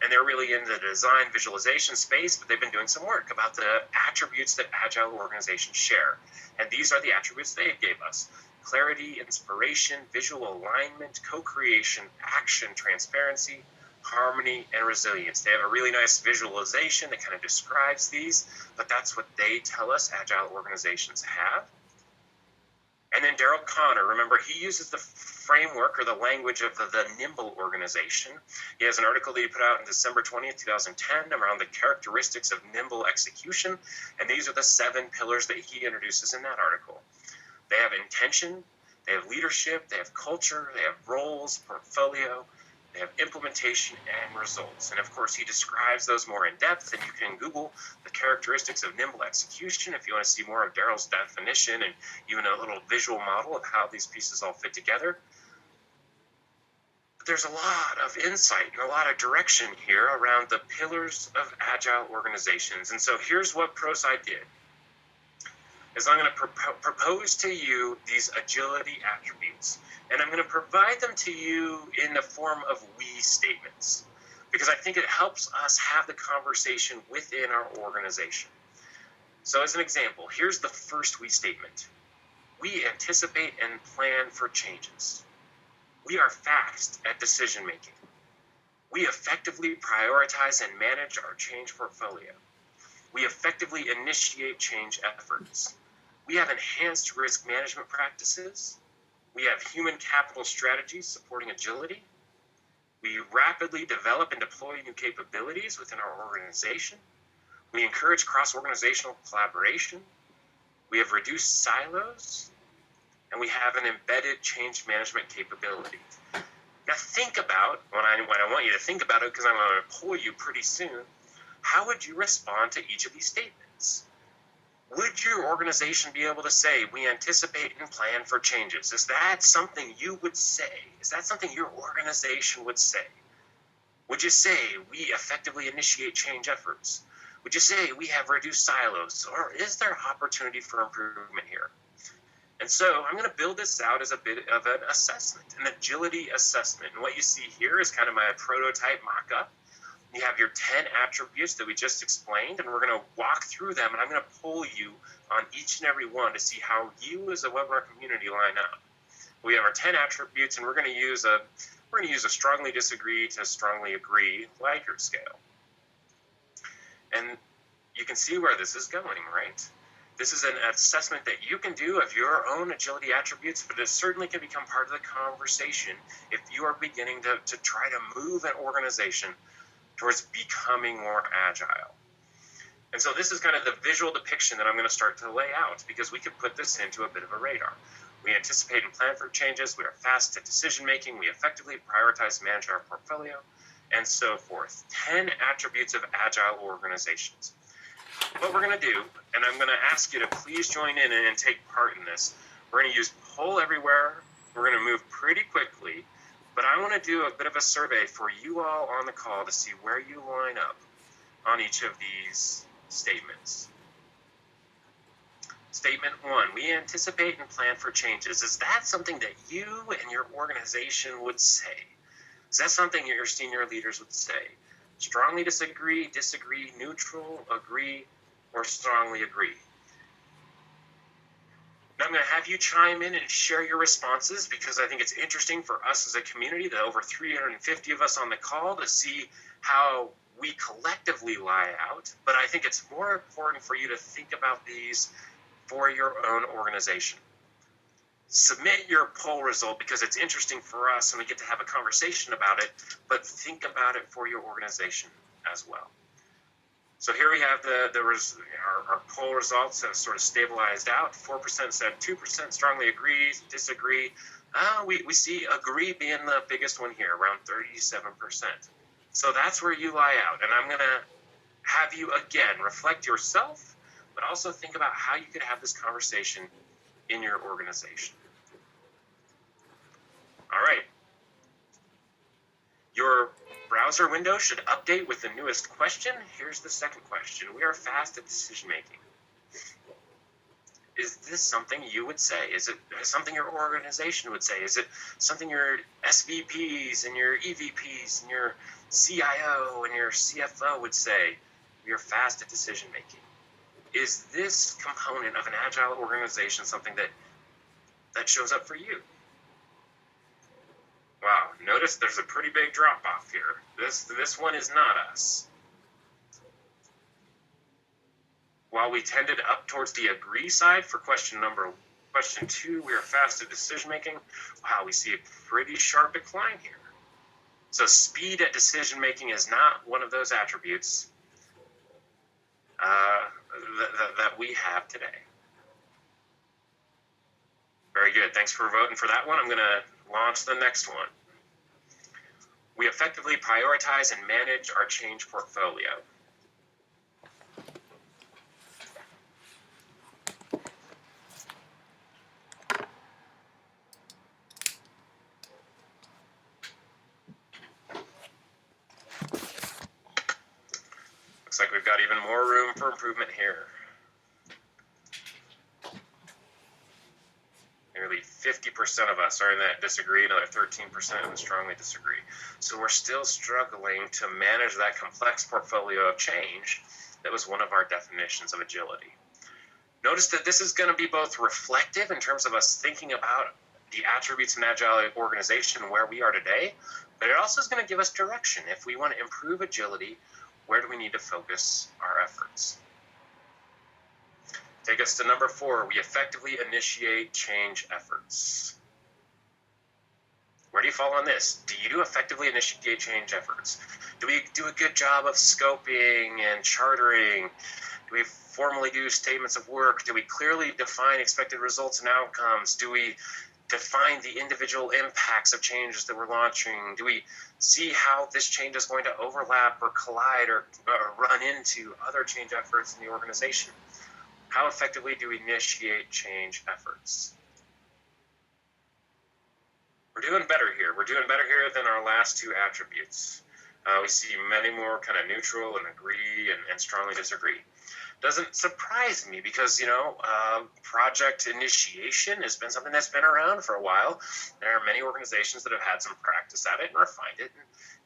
and they're really in the design visualization space, but they've been doing some work about the attributes that agile organizations share. And these are the attributes they gave us: clarity, inspiration, visual alignment, co-creation, action, transparency, harmony, and resilience. They have a really nice visualization that kind of describes these, but that's what they tell us agile organizations have. And then Daryl Connor, remember, he uses the framework or the language of the nimble organization. He has an article that he put out on December 20th, 2010 around the characteristics of nimble execution, and these are the 7 pillars that he introduces in that article. They have intention, they have leadership, they have culture, they have roles, portfolio, they have implementation and results. And of course, he describes those more in depth, and you can Google the characteristics of nimble execution if you want to see more of Daryl's definition and even a little visual model of how these pieces all fit together. But there's a lot of insight and a lot of direction here around the pillars of agile organizations. And so here's what prosci did. Is I'm going to propose to you these agility attributes, and I'm going to provide them to you in the form of we statements, because I think it helps us have the conversation within our organization. So as an example, here's the first we statement. We anticipate and plan for changes. We are fast at decision making. We effectively prioritize and manage our change portfolio. We effectively initiate change efforts. We have enhanced risk management practices. We have human capital strategies supporting agility. We rapidly develop and deploy new capabilities within our organization. We encourage cross-organizational collaboration. We have reduced silos. And we have an embedded change management capability. Now think about, when I want you to think about it, because I'm going to pull you pretty soon, how would you respond to each of these statements? Would your organization be able to say, we anticipate and plan for changes? Is that something you would say? Is that something your organization would say? Would you say, we effectively initiate change efforts? Would you say, we have reduced silos? Or is there opportunity for improvement here? And so I'm going to build this out as a bit of an assessment, an agility assessment. And what you see here is kind of my prototype mock-up. You have your 10 attributes that we just explained, and we're going to walk through them, and I'm going to poll you on each and every one to see how you as a webinar community line up. We have our 10 attributes, and we're going to use a strongly disagree to strongly agree Likert scale. And you can see where this is going, right? This is an assessment that you can do of your own agility attributes, but it certainly can become part of the conversation if you are beginning to try to move an organization towards becoming more agile. And so this is kind of the visual depiction that I'm going to start to lay out, because we could put this into a bit of a radar. We anticipate and plan for changes. We are fast at decision making. We effectively prioritize and manage our portfolio, and so forth. 10 attributes of agile organizations. What we're going to do, and I'm going to ask you to please join in and take part in this. We're going to use poll everywhere. We're going to move pretty quickly. But I want to do a bit of a survey for you all on the call to see where you line up on each of these statements. Statement 1, we anticipate and plan for changes. Is that something that you and your organization would say? Is that something your senior leaders would say? Strongly disagree, neutral, agree, or strongly agree? Now I'm going to have you chime in and share your responses, because I think it's interesting for us as a community, the over 350 of us on the call, to see how we collectively lie out. But I think it's more important for you to think about these for your own organization. Submit your poll result, because it's interesting for us and we get to have a conversation about it, but think about it for your organization as well. So here we have our poll results have sort of stabilized out. 4% said 2% strongly agree, disagree. We see agree being the biggest one here, around 37%. So that's where you lie out. And I'm going to have you, again, reflect yourself, but also think about how you could have this conversation in your organization. All right. Your browser window should update with the newest question. Here's the second question. We are fast at decision making. Is this something you would say? Is it something your organization would say? Is it something your SVPs and your EVPs and your CIO and your CFO would say? You're fast at decision making. Is this component of an agile organization something that shows up for you? Wow, notice there's a pretty big drop off here. This one is not us. While we tended up towards the agree side for question 2, we are fast at decision making. Wow, we see a pretty sharp decline here. So speed at decision making is not one of those attributes that we have today. Very good. Thanks for voting for that one. I'm going to launch the next one. We effectively prioritize and manage our change portfolio. Looks like we've got even more room for improvement here. Nearly 50% of us are in that disagree, another 13% would strongly disagree. So we're still struggling to manage that complex portfolio of change that was one of our definitions of agility. Notice that this is going to be both reflective in terms of us thinking about the attributes of an agile organization where we are today, but it also is going to give us direction. If we want to improve agility, where do we need to focus our efforts? Take us to number 4. We effectively initiate change efforts. Where do you fall on this? Do you effectively initiate change efforts? Do we do a good job of scoping and chartering? Do we formally do statements of work? Do we clearly define expected results and outcomes? Do we define the individual impacts of changes that we're launching? Do we see how this change is going to overlap or collide or run into other change efforts in the organization? How effectively do we initiate change efforts? We're doing better here. We're doing better here than our last 2 attributes. We see many more kind of neutral and agree and strongly disagree. Doesn't surprise me because, project initiation has been something that's been around for a while. There are many organizations that have had some practice at it and refined it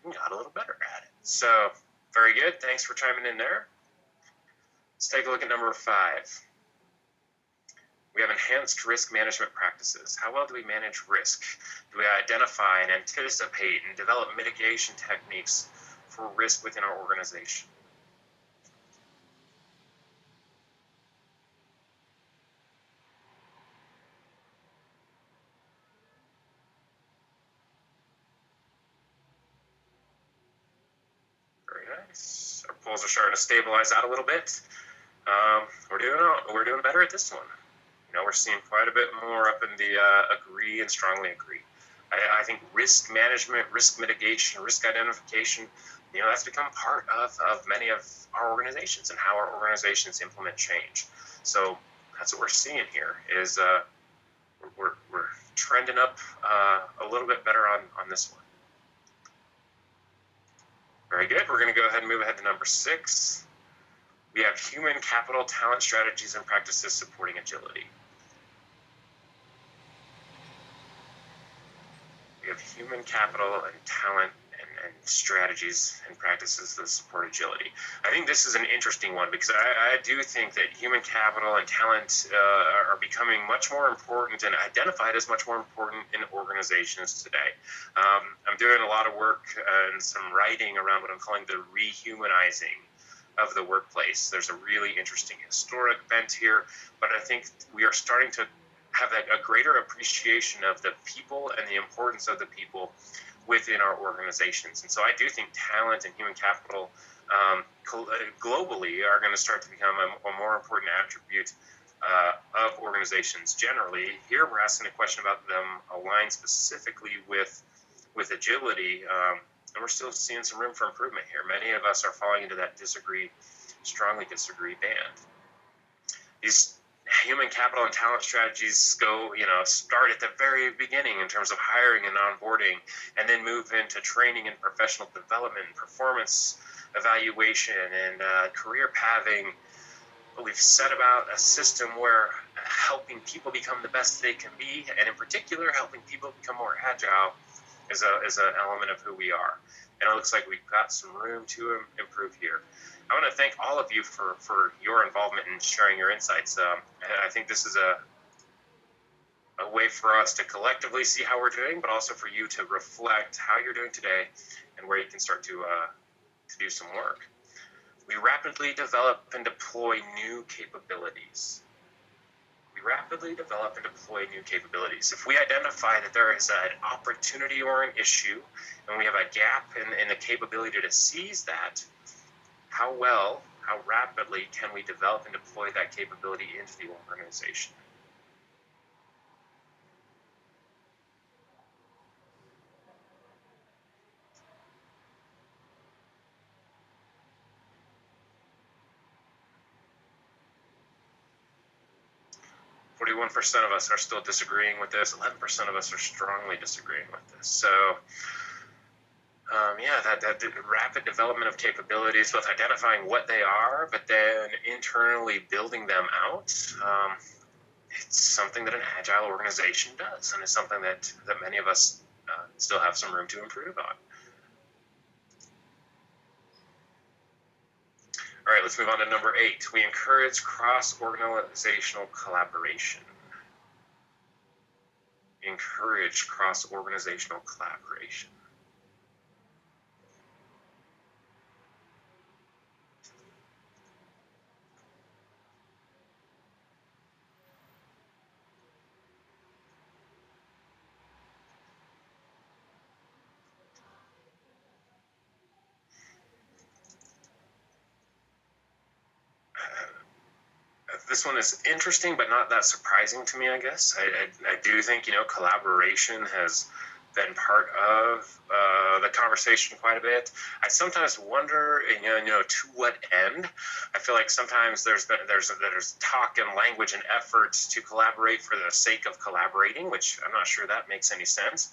and got a little better at it. So, very good. Thanks for chiming in there. Let's take a look at number 5. We have enhanced risk management practices. How well do we manage risk? Do we identify and anticipate and develop mitigation techniques for risk within our organization? Very nice. Our polls are starting to stabilize out a little bit. We're doing better at this one. We're seeing quite a bit more up in the agree and strongly agree. I think risk management, risk mitigation, risk identification, that's become part of many of our organizations and how our organizations implement change. So that's what we're seeing here is we're trending up a little bit better on this one. Very good. We're going to go ahead and move ahead to number 6. We have human capital, talent, strategies, and practices supporting agility. We have human capital and talent and strategies and practices that support agility. I think this is an interesting one because I do think that human capital and talent are becoming much more important and identified as much more important in organizations today. I'm doing a lot of work and some writing around what I'm calling the rehumanizing of the workplace. There's a really interesting historic bent here, but I think we are starting to have a greater appreciation of the people and the importance of the people within our organizations. And so I do think talent and human capital globally are going to start to become a more important attribute of organizations generally. Here we're asking a question about them aligned specifically with agility, and we're still seeing some room for improvement here. Many of us are falling into that strongly disagree band. These human capital and talent strategies start at the very beginning in terms of hiring and onboarding, and then move into training and professional development and performance evaluation and career pathing. but we've set about a system where helping people become the best they can be, and in particular, helping people become more agile is an element of who we are. And it looks like we've got some room to improve here. I want to thank all of you for your involvement in sharing your insights. I think this is a way for us to collectively see how we're doing, but also for you to reflect how you're doing today and where you can start to do some work. We rapidly develop and deploy new capabilities. If we identify that there is an opportunity or an issue, and we have a gap in the capability to seize that, how rapidly can we develop and deploy that capability into the organization? %, of us are still disagreeing with this. 11% of us are strongly disagreeing with this. So, that rapid development of capabilities, both identifying what they are, but then internally building them out, it's something that an agile organization does, and it's something that many of us still have some room to improve on. All right, let's move on to number 8. We encourage cross-organizational collaboration. This one is interesting, but not that surprising to me, I guess. I do think, collaboration has been part of the conversation quite a bit. I sometimes wonder, to what end. I feel like sometimes there's talk and language and efforts to collaborate for the sake of collaborating, which I'm not sure that makes any sense.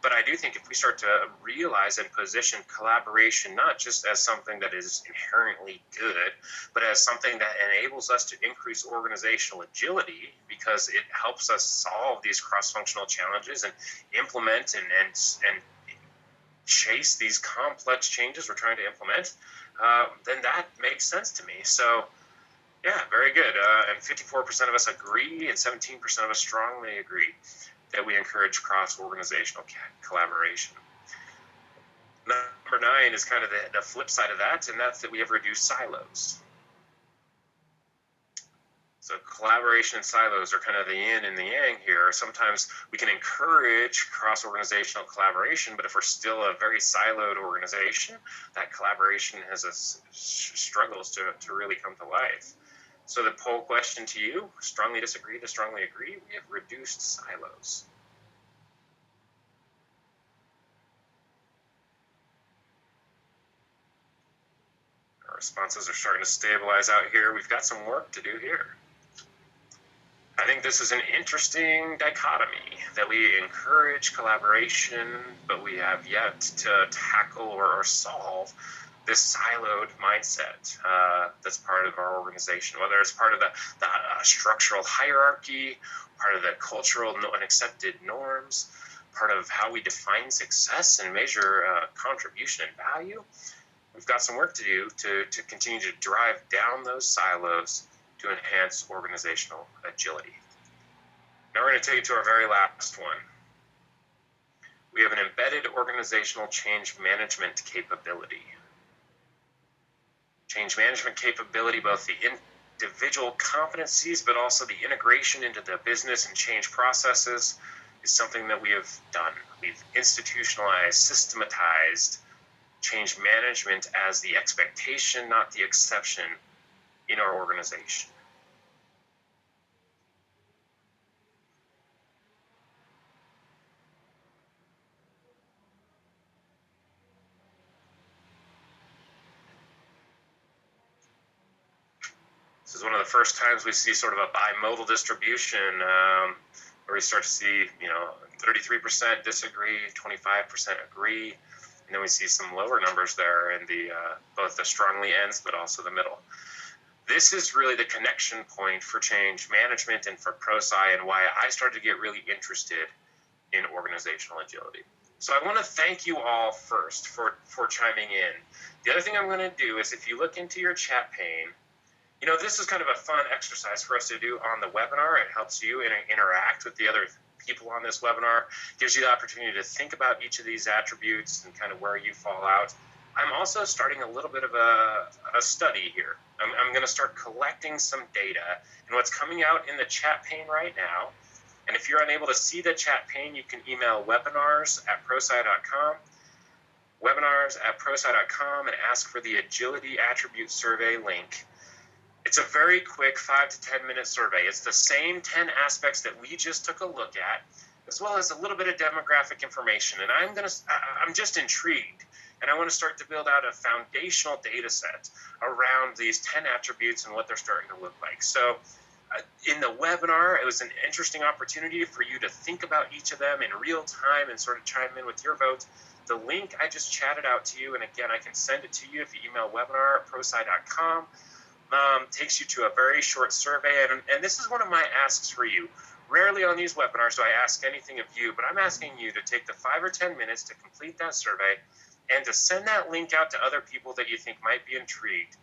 But I do think if we start to realize and position collaboration not just as something that is inherently good, but as something that enables us to increase organizational agility, because it helps us solve these cross-functional challenges and implement and chase these complex changes we're trying to implement, then that makes sense to me. So, yeah, very good. And 54% of us agree, and 17% of us strongly agree that we encourage cross-organizational collaboration. Number 9 is kind of the flip side of that, and that's that we have reduced silos. So collaboration and silos are kind of the yin and the yang here. Sometimes we can encourage cross-organizational collaboration, but if we're still a very siloed organization, that collaboration struggles to really come to life. So the poll question to you, strongly disagree to strongly agree, we have reduced silos. Our responses are starting to stabilize out here. We've got some work to do here. I think this is an interesting dichotomy, that we encourage collaboration, but we have yet to tackle or solve this siloed mindset that's part of our organization, whether it's part of the structural hierarchy, part of the cultural and accepted norms, part of how we define success and measure contribution and value. We've got some work to do to continue to drive down those silos to enhance organizational agility. Now we're going to take it to our very last one. We have an embedded organizational change management capability. Change management capability, both the individual competencies, but also the integration into the business and change processes, is something that we have done. We've institutionalized, systematized change management as the expectation, not the exception, in our organization. This is one of the first times we see sort of a bimodal distribution, where we start to see, 33% disagree, 25% agree, and then we see some lower numbers there in the both the strongly ends, but also the middle. this is really the connection point for change management and for prosci, and why I started to get really interested in organizational agility. So I want to thank you all first for chiming in. The other thing I'm going to do is, if you look into your chat pane, this is kind of a fun exercise for us to do on the webinar. It helps you interact with the other people on this webinar, gives you the opportunity to think about each of these attributes and kind of where you fall out. I'm also starting a little bit of a study here. I'm going to start collecting some data, and what's coming out in the chat pane right now, and if you're unable to see the chat pane, you can email webinars@prosci.com, webinars@prosci.com, and ask for the Agility Attribute Survey link. It's a very quick 5 to 10 minute survey. It's the same 10 aspects that we just took a look at, as well as a little bit of demographic information. And I'm just intrigued, and I want to start to build out a foundational data set around these 10 attributes and what they're starting to look like. So in the webinar, it was an interesting opportunity for you to think about each of them in real time and sort of chime in with your vote. The link I just chatted out to you, and again, I can send it to you if you email webinar@prosci.com. Takes you to a very short survey, and this is one of my asks for you. Rarely on these webinars do I ask anything of you, but I'm asking you to take the 5 or 10 minutes to complete that survey and to send that link out to other people that you think might be intrigued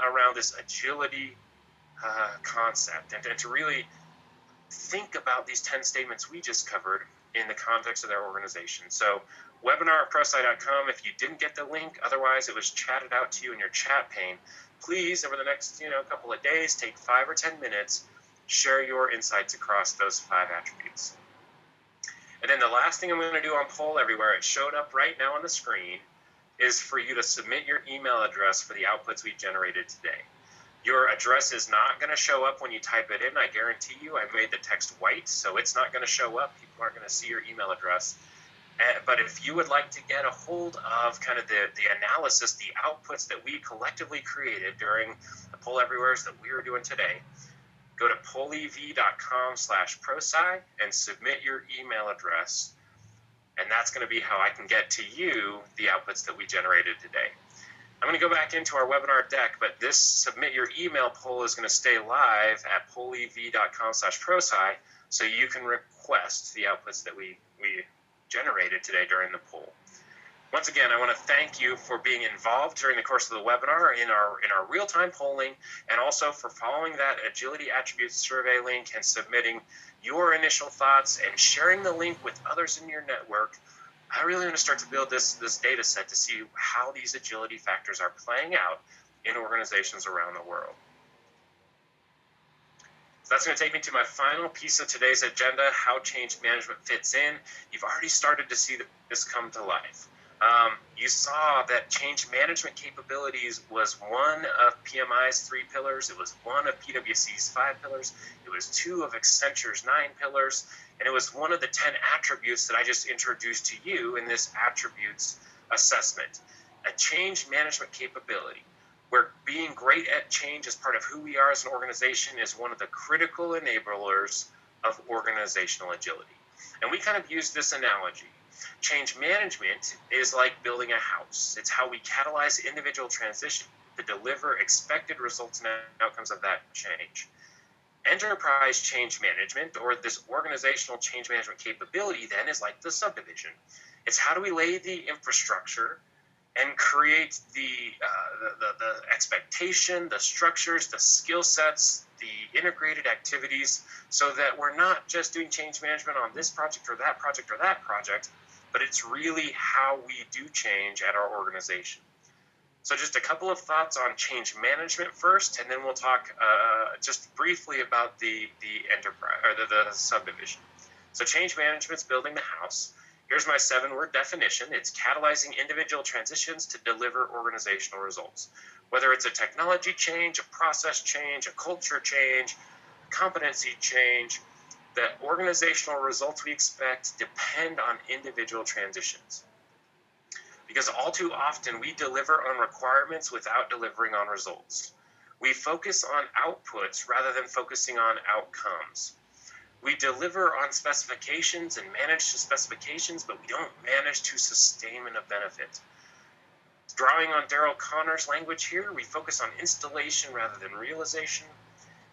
around this agility concept, and to really think about these 10 statements we just covered in the context of their organization. So webinar@prosci.com, if you didn't get the link, otherwise it was chatted out to you in your chat pane, please, over the next couple of days, take 5 or 10 minutes, share your insights across those 5 attributes. And then the last thing I'm going to do on Poll Everywhere, it showed up right now on the screen, is for you to submit your email address for the outputs we generated today. Your address is not going to show up when you type it in. I guarantee you, I made the text white, so it's not going to show up. People aren't going to see your email address. But if you would like to get a hold of kind of the analysis, the outputs that we collectively created during the Poll Everywheres that we were doing today, go to pollev.com/prosci and submit your email address. And that's going to be how I can get to you the outputs that we generated today. I'm going to go back into our webinar deck, but this submit your email poll is going to stay live at pollev.com/prosci, so you can request the outputs that we generated today during the poll. Once again, I want to thank you for being involved during the course of the webinar in our real-time polling, and also for following that Agility Attributes Survey link and submitting your initial thoughts and sharing the link with others in your network. I really want to start to build this data set to see how these agility factors are playing out in organizations around the world. So that's going to take me to my final piece of today's agenda, how change management fits in. You've already started to see this come to life. You saw that change management capabilities was one of PMI's 3 pillars. It was one of PwC's 5 pillars. It was 2 of Accenture's 9 pillars. And it was one of the 10 attributes that I just introduced to you in this attributes assessment. A change management capability, where being great at change as part of who we are as an organization is one of the critical enablers of organizational agility. And we kind of use this analogy. Change management is like building a house. It's how we catalyze individual transition to deliver expected results and outcomes of that change. Enterprise change management, or this organizational change management capability, then is like the subdivision. It's how do we lay the infrastructure and create the expectation, the structures, the skill sets, the integrated activities, so that we're not just doing change management on this project or that project or that project, but it's really how we do change at our organization. So just a couple of thoughts on change management first, and then we'll talk just briefly about the enterprise or the subdivision. So change management's building the house. Here's my 7-word definition. It's catalyzing individual transitions to deliver organizational results. Whether it's a technology change, a process change, a culture change, competency change, the organizational results we expect depend on individual transitions. Because all too often we deliver on requirements without delivering on results. We focus on outputs rather than focusing on outcomes. We deliver on specifications and manage to specifications, but we don't manage to sustainment of benefit. Drawing on Daryl Connor's language here, we focus on installation rather than realization,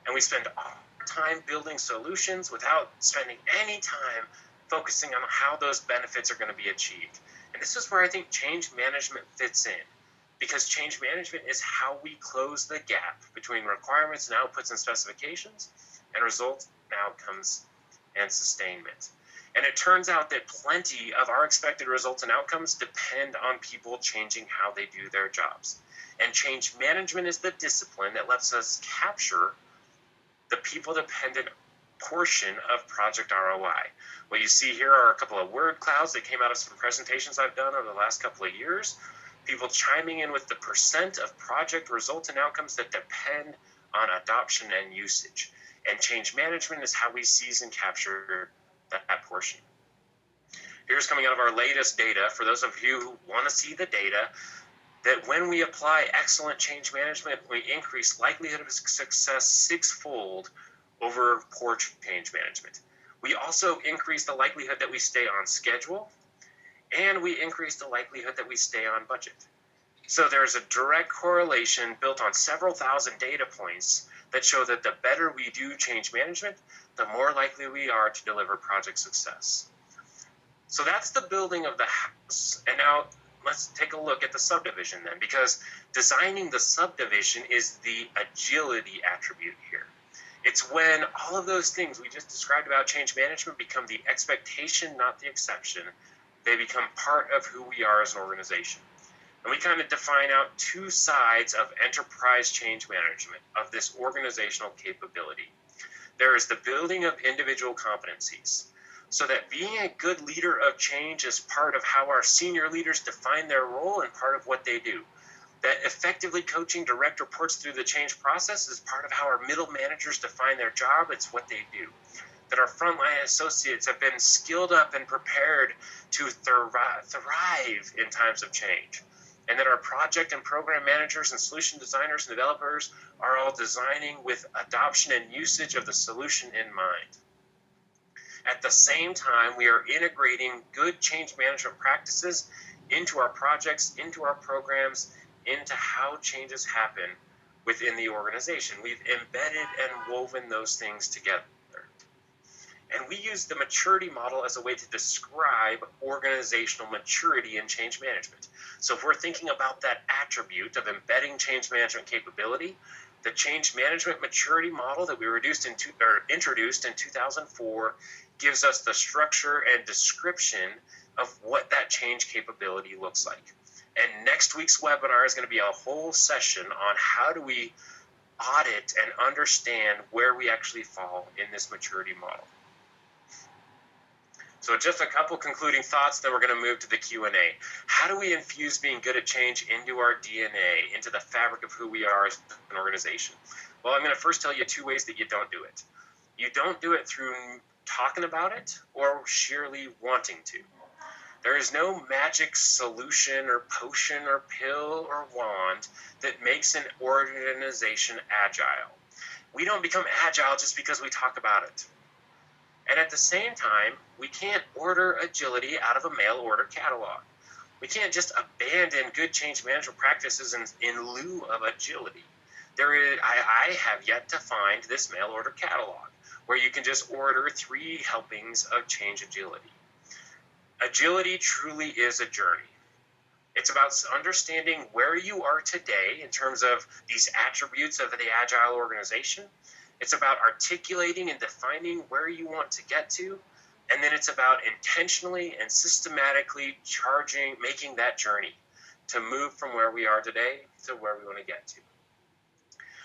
and we spend all our time building solutions without spending any time focusing on how those benefits are going to be achieved. And this is where I think change management fits in, because change management is how we close the gap between requirements and outputs and specifications and results and outcomes and sustainment. And it turns out that plenty of our expected results and outcomes depend on people changing how they do their jobs. And change management is the discipline that lets us capture the people-dependent portion of project ROI. What you see here are a couple of word clouds that came out of some presentations I've done over the last couple of years. People chiming in with the percent of project results and outcomes that depend on adoption and usage. And change management is how we seize and capture that portion. Here's coming out of our latest data, for those of you who want to see the data, that when we apply excellent change management, we increase likelihood of success sixfold over poor change management. We also increase the likelihood that we stay on schedule, and we increase the likelihood that we stay on budget. So there's a direct correlation built on several thousand data points that show that the better we do change management, the more likely we are to deliver project success. So that's the building of the house. And now let's take a look at the subdivision then, because designing the subdivision is the agility attribute here. It's when all of those things we just described about change management become the expectation, not the exception. They become part of who we are as an organization. And we kind of define out two sides of enterprise change management, of this organizational capability. There is the building of individual competencies, so that being a good leader of change is part of how our senior leaders define their role and part of what they do. That effectively coaching direct reports through the change process is part of how our middle managers define their job. It's what they do. That our frontline associates have been skilled up and prepared to thrive in times of change. And that our project and program managers and solution designers and developers are all designing with adoption and usage of the solution in mind. At the same time, we are integrating good change management practices into our projects, into our programs, into how changes happen within the organization. We've embedded and woven those things together. And we use the maturity model as a way to describe organizational maturity in change management. So if we're thinking about that attribute of embedding change management capability, the change management maturity model that we introduced in 2004 gives us the structure and description of what that change capability looks like. And next week's webinar is going to be a whole session on how do we audit and understand where we actually fall in this maturity model. So just a couple concluding thoughts, then we're going to move to the Q&A. How do we infuse being good at change into our DNA, into the fabric of who we are as an organization? Well, I'm going to first tell you two ways that you don't do it. You don't do it through talking about it or sheerly wanting to. There is no magic solution or potion or pill or wand that makes an organization agile. We don't become agile just because we talk about it. And at the same time, we can't order agility out of a mail order catalog. We can't just abandon good change management practices in lieu of agility. I have yet to find this mail order catalog where you can just order 3 helpings of change agility. Agility truly is a journey. It's about understanding where you are today in terms of these attributes of the agile organization. It's about articulating and defining where you want to get to. And then it's about intentionally and systematically making that journey to move from where we are today to where we want to get to.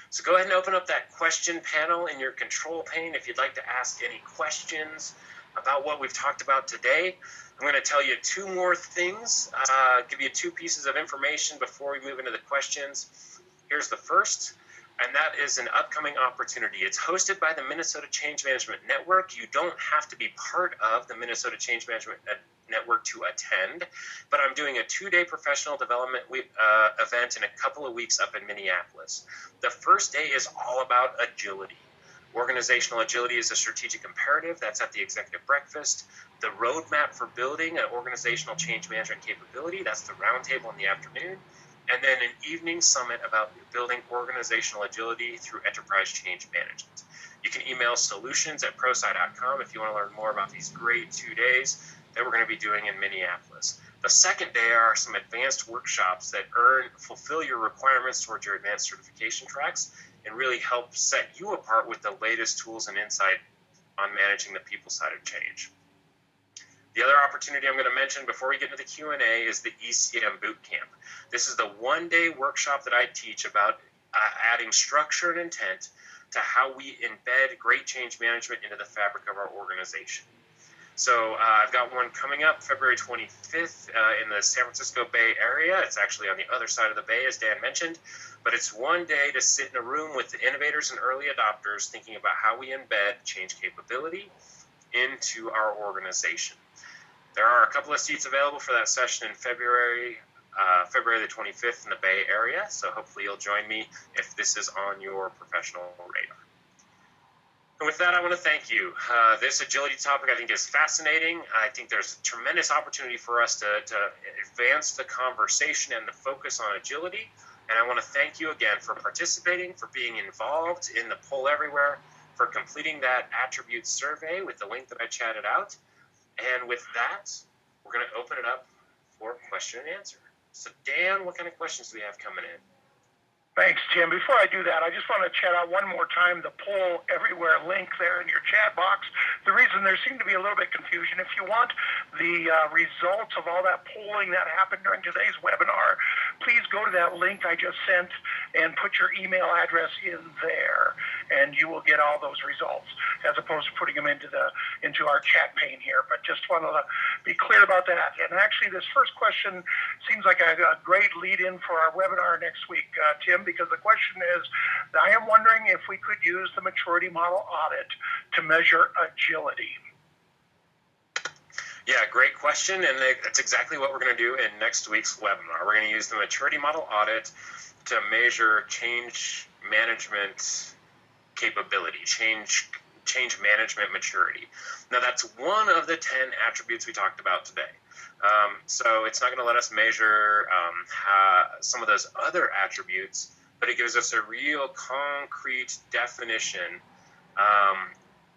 So go ahead and open up that question panel in your control pane if you'd like to ask any questions about what we've talked about today. I'm going to tell you 2 more things, give you 2 pieces of information before we move into the questions. Here's the first, and that is an upcoming opportunity. It's hosted by the Minnesota Change Management Network. You don't have to be part of the Minnesota Change Management Network to attend, but I'm doing a 2-day professional development event in a couple of weeks up in Minneapolis. The first day is all about agility. Organizational agility is a strategic imperative. That's at the executive breakfast. The roadmap for building an organizational change management capability, that's the roundtable in the afternoon. and then an evening summit about building organizational agility through enterprise change management. You can email solutions@prosci.com if you want to learn more about these great 2 days that we're going to be doing in Minneapolis. The second day are some advanced workshops that fulfill your requirements towards your advanced certification tracks and really help set you apart with the latest tools and insight on managing the people side of change. The other opportunity I'm going to mention before we get into the Q&A is the ECM Bootcamp. This is the one-day workshop that I teach about adding structure and intent to how we embed great change management into the fabric of our organization. So I've got one coming up February 25th in the San Francisco Bay Area. It's actually on the other side of the bay, as Dan mentioned. But it's one day to sit in a room with the innovators and early adopters thinking about how we embed change capability into our organization. There are a couple of seats available for that session in February the 25th in the Bay Area. So hopefully you'll join me if this is on your professional radar. And with that, I want to thank you. This agility topic, I think, is fascinating. I think there's a tremendous opportunity for us to advance the conversation and the focus on agility. And I want to thank you again for participating, for being involved in the poll everywhere, for completing that attribute survey with the link that I chatted out. And with that, we're going to open it up for question and answer. So, Dan, what kind of questions do we have coming in? Thanks, Tim. Before I do that, I just want to chat out one more time the poll everywhere link there in your chat box. The reason there seemed to be a little bit confusion, if you want the results of all that polling that happened during today's webinar, please go to that link I just sent and put your email address in there, and you will get all those results, as opposed to putting them into our chat pane here. But just wanted to be clear about that. And actually, this first question seems like a great lead-in for our webinar next week, Tim, because the question is, I am wondering if we could use the maturity model audit to measure agility. Yeah, great question, and that's exactly what we're going to do in next week's webinar. We're going to use the maturity model audit to measure change management capability, change management maturity. Now, that's one of the 10 attributes we talked about today. So it's not going to let us measure some of those other attributes, but it gives us a real concrete definition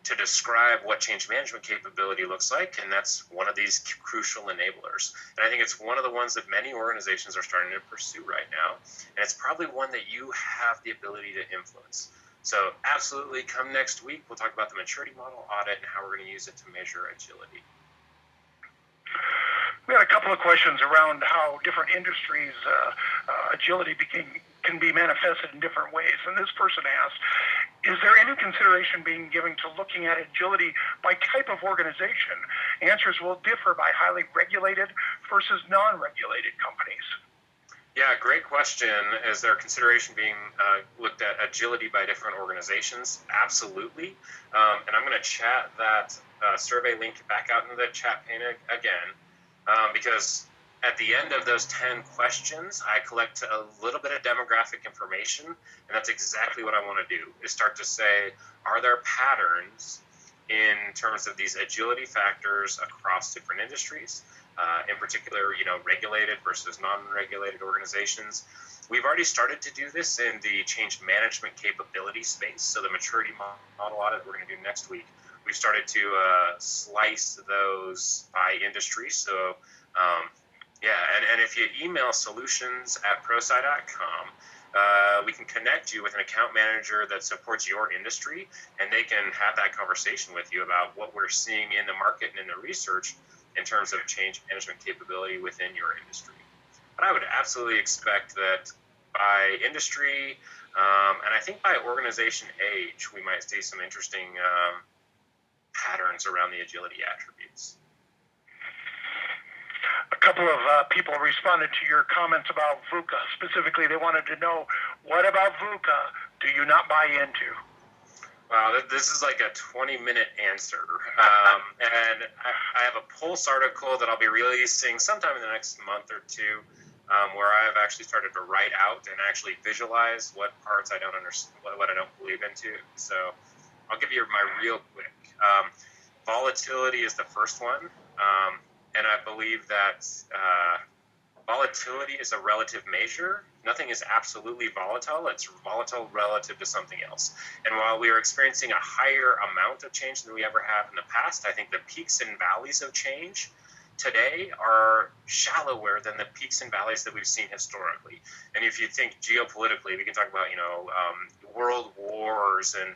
to describe what change management capability looks like, and that's one of these crucial enablers. And I think it's one of the ones that many organizations are starting to pursue right now, and it's probably one that you have the ability to influence. So absolutely, come next week, we'll talk about the maturity model audit and how we're going to use it to measure agility. We had a couple of questions around how different industries' agility can be manifested in different ways. And this person asked, is there any consideration being given to looking at agility by type of organization? Answers will differ by highly regulated versus non-regulated companies. Yeah, great question. Is there consideration being looked at agility by different organizations? Absolutely. And I'm going to chat that survey link back out into the chat pane again. Because at the end of those 10 questions, I collect a little bit of demographic information, and that's exactly what I want to do, is start to say, are there patterns in terms of these agility factors across different industries, in particular, regulated versus non-regulated organizations. We've already started to do this in the change management capability space, so the maturity model audit we're going to do next week. We've started to slice those by industry. So, and if you email solutions@prosci.com, we can connect you with an account manager that supports your industry, and they can have that conversation with you about what we're seeing in the market and in the research in terms of change management capability within your industry. But I would absolutely expect that by industry, and I think by organization age, we might see some interesting patterns around the agility attributes. A couple of people responded to your comments about VUCA. Specifically, they wanted to know, what about VUCA do you not buy into? Wow, this is like a 20-minute answer. And I have a Pulse article that I'll be releasing sometime in the next month or two, where I've actually started to write out and actually visualize what parts I don't understand, what I don't believe into. So I'll give you my real quick. Volatility is the first one. And I believe that volatility is a relative measure. Nothing is absolutely volatile. It's volatile relative to something else. And while we are experiencing a higher amount of change than we ever have in the past, I think the peaks and valleys of change today are shallower than the peaks and valleys that we've seen historically. And if you think geopolitically, we can talk about, world wars and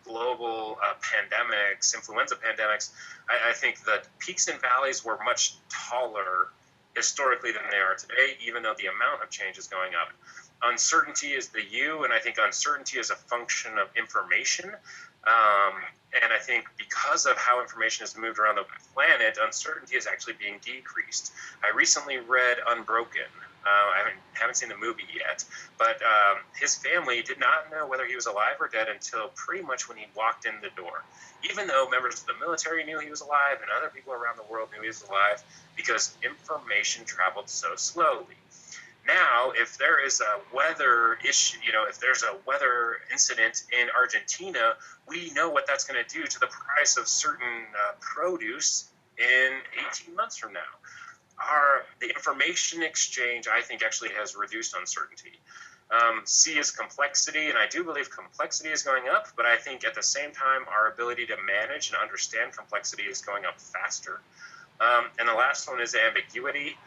global pandemics, influenza pandemics. I think that peaks and valleys were much taller historically than they are today, even though the amount of change is going up. Uncertainty is the U, and I think uncertainty is a function of information. And I think because of how information has moved around the planet, uncertainty is actually being decreased. I recently read Unbroken. I haven't seen the movie yet, but his family did not know whether he was alive or dead until pretty much when he walked in the door, even though members of the military knew he was alive and other people around the world knew he was alive, because information traveled so slowly. Now, if there is a weather issue, if there's a weather incident in Argentina, we know what that's going to do to the price of certain produce in 18 months from now. The information exchange, I think, actually has reduced uncertainty. C is complexity, and I do believe complexity is going up, but I think at the same time, our ability to manage and understand complexity is going up faster. And the last one is ambiguity.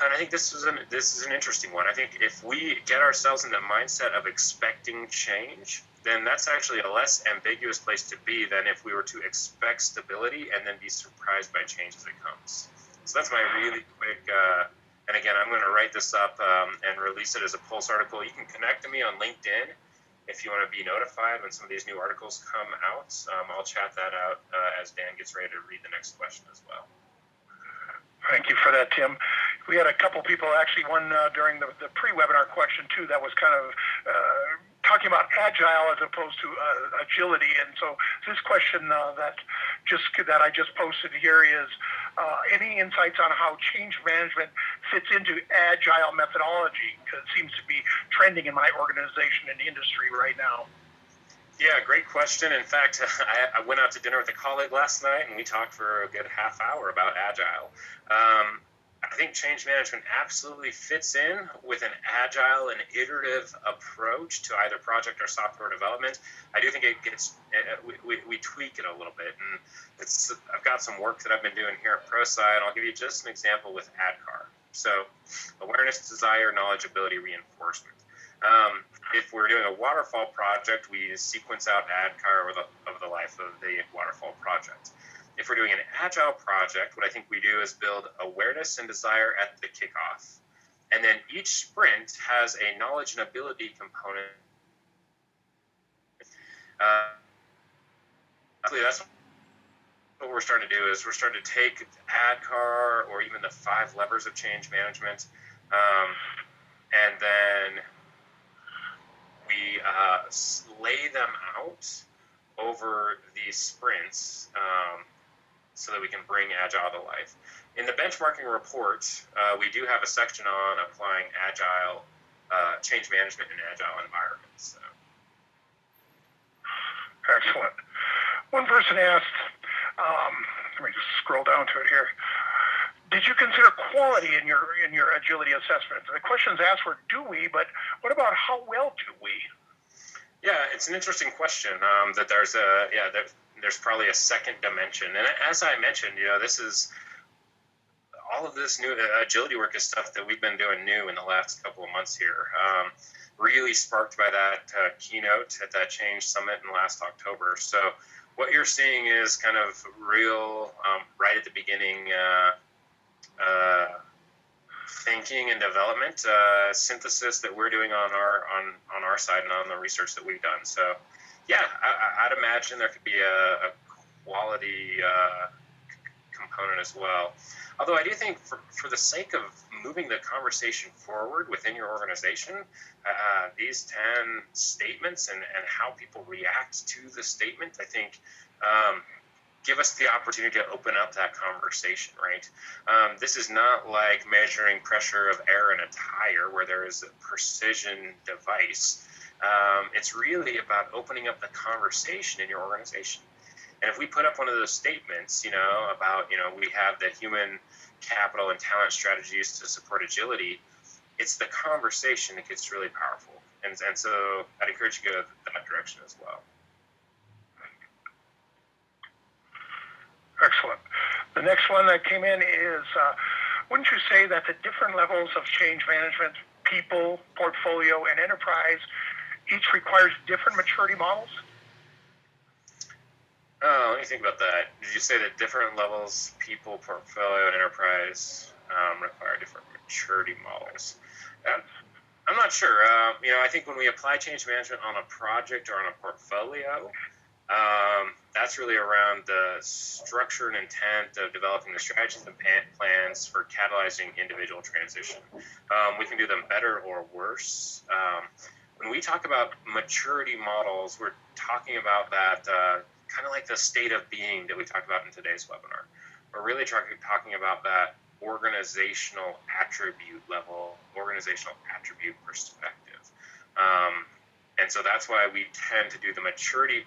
And I think this is an interesting one. I think if we get ourselves in the mindset of expecting change, then that's actually a less ambiguous place to be than if we were to expect stability and then be surprised by change as it comes. So that's my really quick, and again, I'm going to write this up and release it as a Pulse article. You can connect to me on LinkedIn if you want to be notified when some of these new articles come out. I'll chat that out as Dan gets ready to read the next question as well. Thank you for that, Tim. We had a couple people, actually one during the pre-webinar question too, that was kind of talking about agile as opposed to agility. And so this question that I just posted here is any insights on how change management fits into agile methodology? Because it seems to be trending in my organization and industry right now. Yeah, great question. In fact, I went out to dinner with a colleague last night, and we talked for a good half hour about agile. I think change management absolutely fits in with an agile and iterative approach to either project or software development. I do think it gets we tweak it a little bit, and I've got some work that I've been doing here at prosci, and I'll give you just an example with ADKAR. So, awareness, desire, knowledge, ability, reinforcement. If we're doing a waterfall project, we sequence out ADKAR over the life of the waterfall project. If we're doing an agile project, what I think we do is build awareness and desire at the kickoff. And then each sprint has a knowledge and ability component. That's what we're starting to do is we're starting to take ADKAR or even the 5 levers of change management, and then we lay them out over these sprints so that we can bring agile to life. In the benchmarking report, we do have a section on applying agile change management in agile environments. So. Excellent. One person asked, let me just scroll down to it here. Did you consider quality in your agility assessment? The questions asked were, do we, but what about how well do we? Yeah, it's an interesting question. That there's probably a second dimension, and as I mentioned, this is all of this new agility work is stuff that we've been doing new in the last couple of months here. Really sparked by that keynote at that Change Summit in last October. So what you're seeing is kind of real right at the beginning. Thinking and development synthesis that we're doing on our side and on the research that we've done. So, yeah, I'd imagine there could be a quality component as well. Although I do think for the sake of moving the conversation forward within your organization, these 10 statements and how people react to the statement, I think give us the opportunity to open up that conversation, right? This is not like measuring pressure of air in a tire where there is a precision device. It's really about opening up the conversation in your organization. And if we put up one of those statements, about, we have the human capital and talent strategies to support agility, it's the conversation that gets really powerful. And so I'd encourage you to go that direction as well. Excellent. The next one that came in is, wouldn't you say that the different levels of change management, people, portfolio, and enterprise, each requires different maturity models? Oh, let me think about that. Did you say that different levels, people, portfolio, and enterprise require different maturity models? I'm not sure. I think when we apply change management on a project or on a portfolio, that's really around the structure and intent of developing the strategies and plans for catalyzing individual transition. We can do them better or worse. When we talk about maturity models, we're talking about that kind of like the state of being that we talked about in today's webinar. We're really talking about that organizational attribute level, organizational attribute perspective. And so that's why we tend to do the maturity.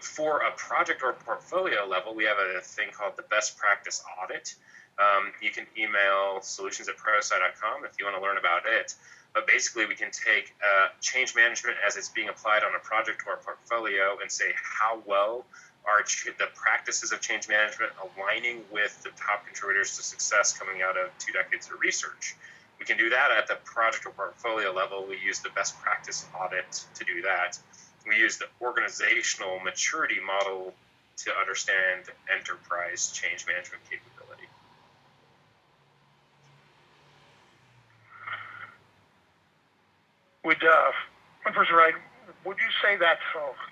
For a project or portfolio level, we have a thing called the best practice audit. You can email solutions@prosci.com if you want to learn about it. But basically, we can take change management as it's being applied on a project or a portfolio and say how well are the practices of change management aligning with the top contributors to success coming out of 2 decades of research. We can do that at the project or portfolio level. We use the best practice audit to do that. We use the organizational maturity model to understand enterprise change management capability. Would one person write, would you say that,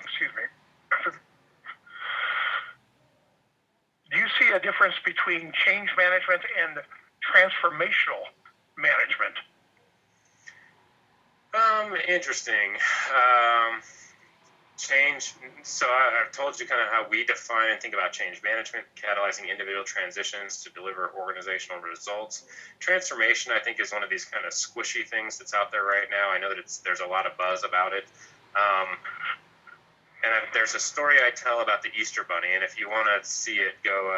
excuse me, do you see a difference between change management and transformational management? Interesting. Change. So I've told you kind of how we define and think about change management, catalyzing individual transitions to deliver organizational results. Transformation, I think, is one of these kind of squishy things that's out there right now. I know that there's a lot of buzz about it. There's a story I tell about the Easter Bunny, and if you want to see it, go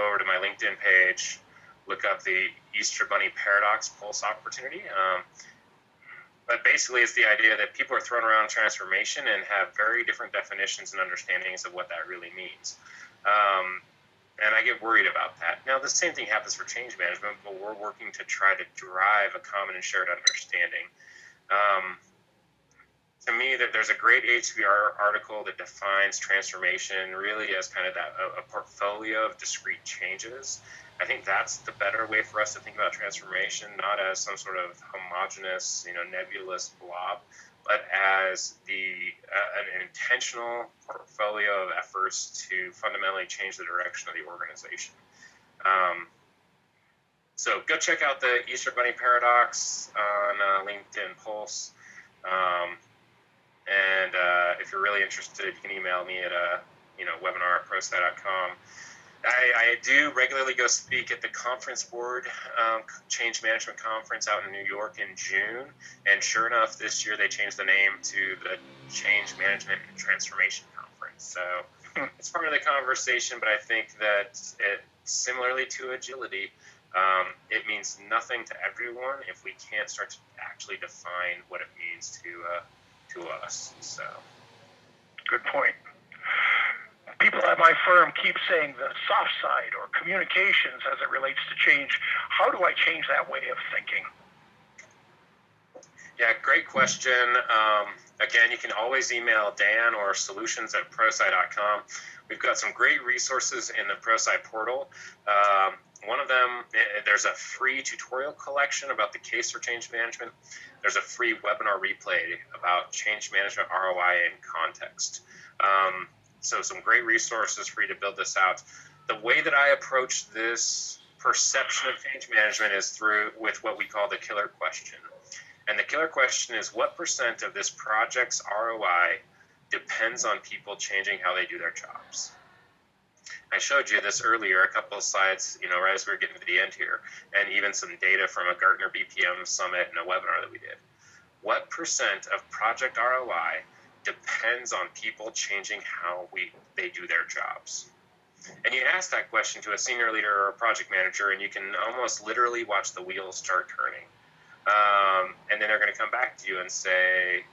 over to my LinkedIn page, look up the Easter Bunny paradox pulse opportunity. But basically, it's the idea that people are throwing around transformation and have very different definitions and understandings of what that really means. And I get worried about that. Now, the same thing happens for change management, but we're working to try to drive a common and shared understanding. To me, that there's a great HBR article that defines transformation really as kind of a portfolio of discrete changes. I think that's the better way for us to think about transformation, not as some sort of homogenous, nebulous blob, but as an intentional portfolio of efforts to fundamentally change the direction of the organization. So go check out the Easter Bunny Paradox on LinkedIn Pulse. And if you're really interested, you can email me at webinar@prosci.com. I do regularly go speak at the Conference Board Change Management Conference out in New York in June. And sure enough, this year they changed the name to the Change Management and Transformation Conference. So it's part of the conversation, but I think that similarly to agility, it means nothing to everyone if we can't start to actually define what it means to us. So, good point. People at my firm keep saying the soft side or communications as it relates to change. How do I change that way of thinking? Yeah, great question. Again, you can always email Dan or solutions@prosci.com. We've got some great resources in the ProSci portal. One of them, there's a free tutorial collection about the case for change management. There's a free webinar replay about change management ROI in context. So some great resources for you to build this out. The way that I approach this perception of change management is with what we call the killer question. And the killer question is, what % of this project's ROI depends on people changing how they do their jobs? I showed you this earlier, a couple of slides, right as we were getting to the end here, and even some data from a Gartner BPM summit and a webinar that we did. What % of project ROI depends on people changing how they do their jobs? And you ask that question to a senior leader or a project manager, and you can almost literally watch the wheels start turning. And then they're going to come back to you and say,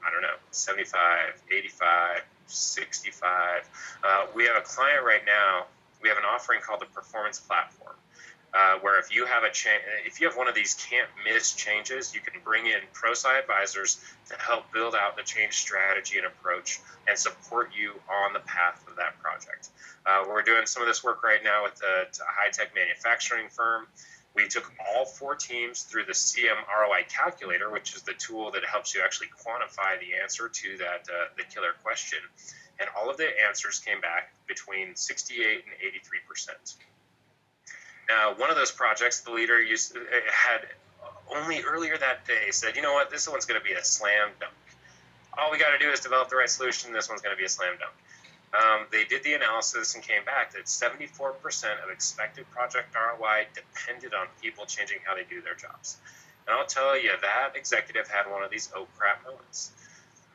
I don't know, 75, 85, 65. We have a client right now. We have an offering called the Performance Platform, where if you have if you have one of these can't miss changes, you can bring in prosci advisors to help build out the change strategy and approach and support you on the path of that project. We're doing some of this work right now with a high-tech manufacturing firm. We took all 4 teams through the CM ROI calculator, which is the tool that helps you actually quantify the answer to that the killer question. And all of the answers came back between 68 and 83%. Now, one of those projects, the leader had only earlier that day said, you know what, this one's going to be a slam dunk. All we got to do is develop the right solution. This one's going to be a slam dunk. They did the analysis and came back that 74% of expected project ROI depended on people changing how they do their jobs. And I'll tell you, that executive had one of these oh crap moments.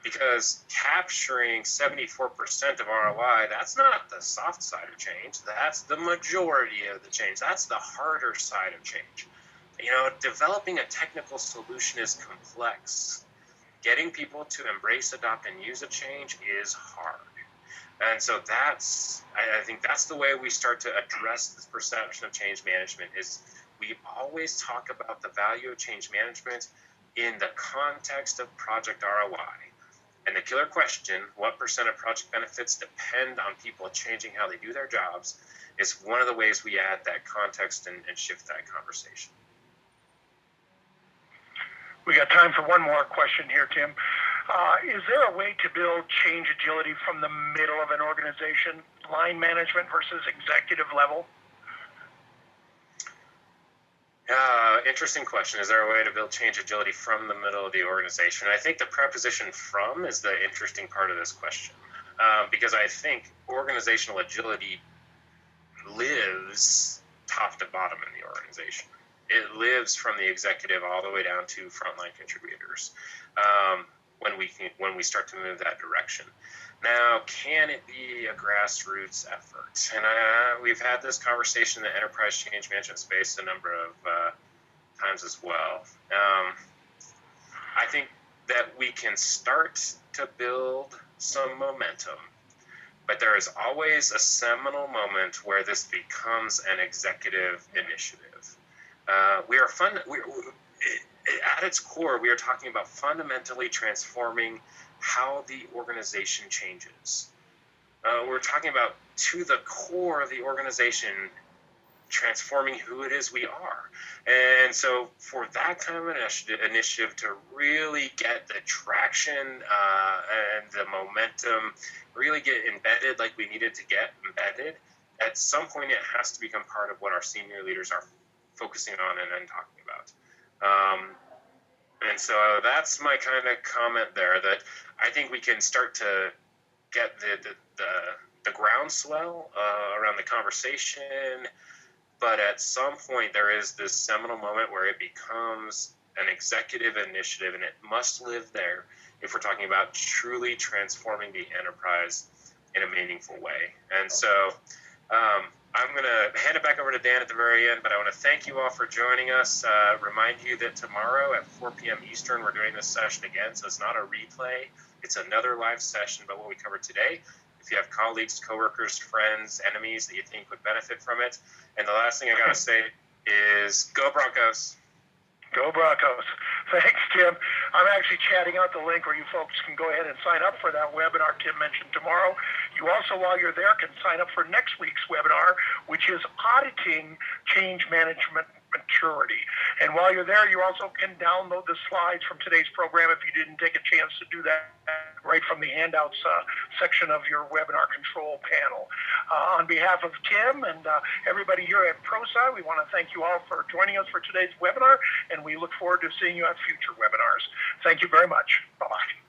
Because capturing 74% of ROI, that's not the soft side of change. That's the majority of the change. That's the harder side of change. You know, developing a technical solution is complex. Getting people to embrace, adopt, and use a change is hard. And so I think that's the way we start to address this perception of change management is we always talk about the value of change management in the context of project ROI. And the killer question, what percent of project benefits depend on people changing how they do their jobs, is one of the ways we add that context and shift that conversation. We got time for one more question here, Tim. Is there a way to build change agility from the middle of an organization, line management versus executive level? Interesting question. Is there a way to build change agility from the middle of the organization? I think the preposition from is the interesting part of this question, because I think organizational agility lives top to bottom in the organization. It lives from the executive all the way down to frontline contributors when we start to move that direction. Now, can it be a grassroots effort? And we've had this conversation in the enterprise change management space a number of times as well. I think that we can start to build some momentum, but there is always a seminal moment where this becomes an executive initiative. At its core, we are talking about fundamentally transforming how the organization changes. We're talking about to the core of the organization, transforming who it is we are. And so for that kind of initiative to really get the traction and the momentum, really get embedded like we needed to get embedded, at some point it has to become part of what our senior leaders are focusing on and talking about. And so that's my kind of comment there, that I think we can start to get the groundswell around the conversation, but at some point there is this seminal moment where it becomes an executive initiative, and it must live there if we're talking about truly transforming the enterprise in a meaningful way. And so I'm going to hand it back over to Dan at the very end, but I want to thank you all for joining us. Remind you that tomorrow at 4 p.m. Eastern, we're doing this session again, so it's not a replay. It's another live session about what we covered today. If you have colleagues, coworkers, friends, enemies that you think would benefit from it. And the last thing I got to say is go Broncos. Go Broncos. Thanks, Tim. I'm actually chatting out the link where you folks can go ahead and sign up for that webinar Tim mentioned tomorrow. You also, while you're there, can sign up for next week's webinar, which is Auditing Change Management Maturity. And while you're there, you also can download the slides from today's program if you didn't take a chance to do that right from the handouts section of your webinar control panel. On behalf of Tim and everybody here at ProSci, we want to thank you all for joining us for today's webinar, and we look forward to seeing you at future webinars. Thank you very much. Bye-bye.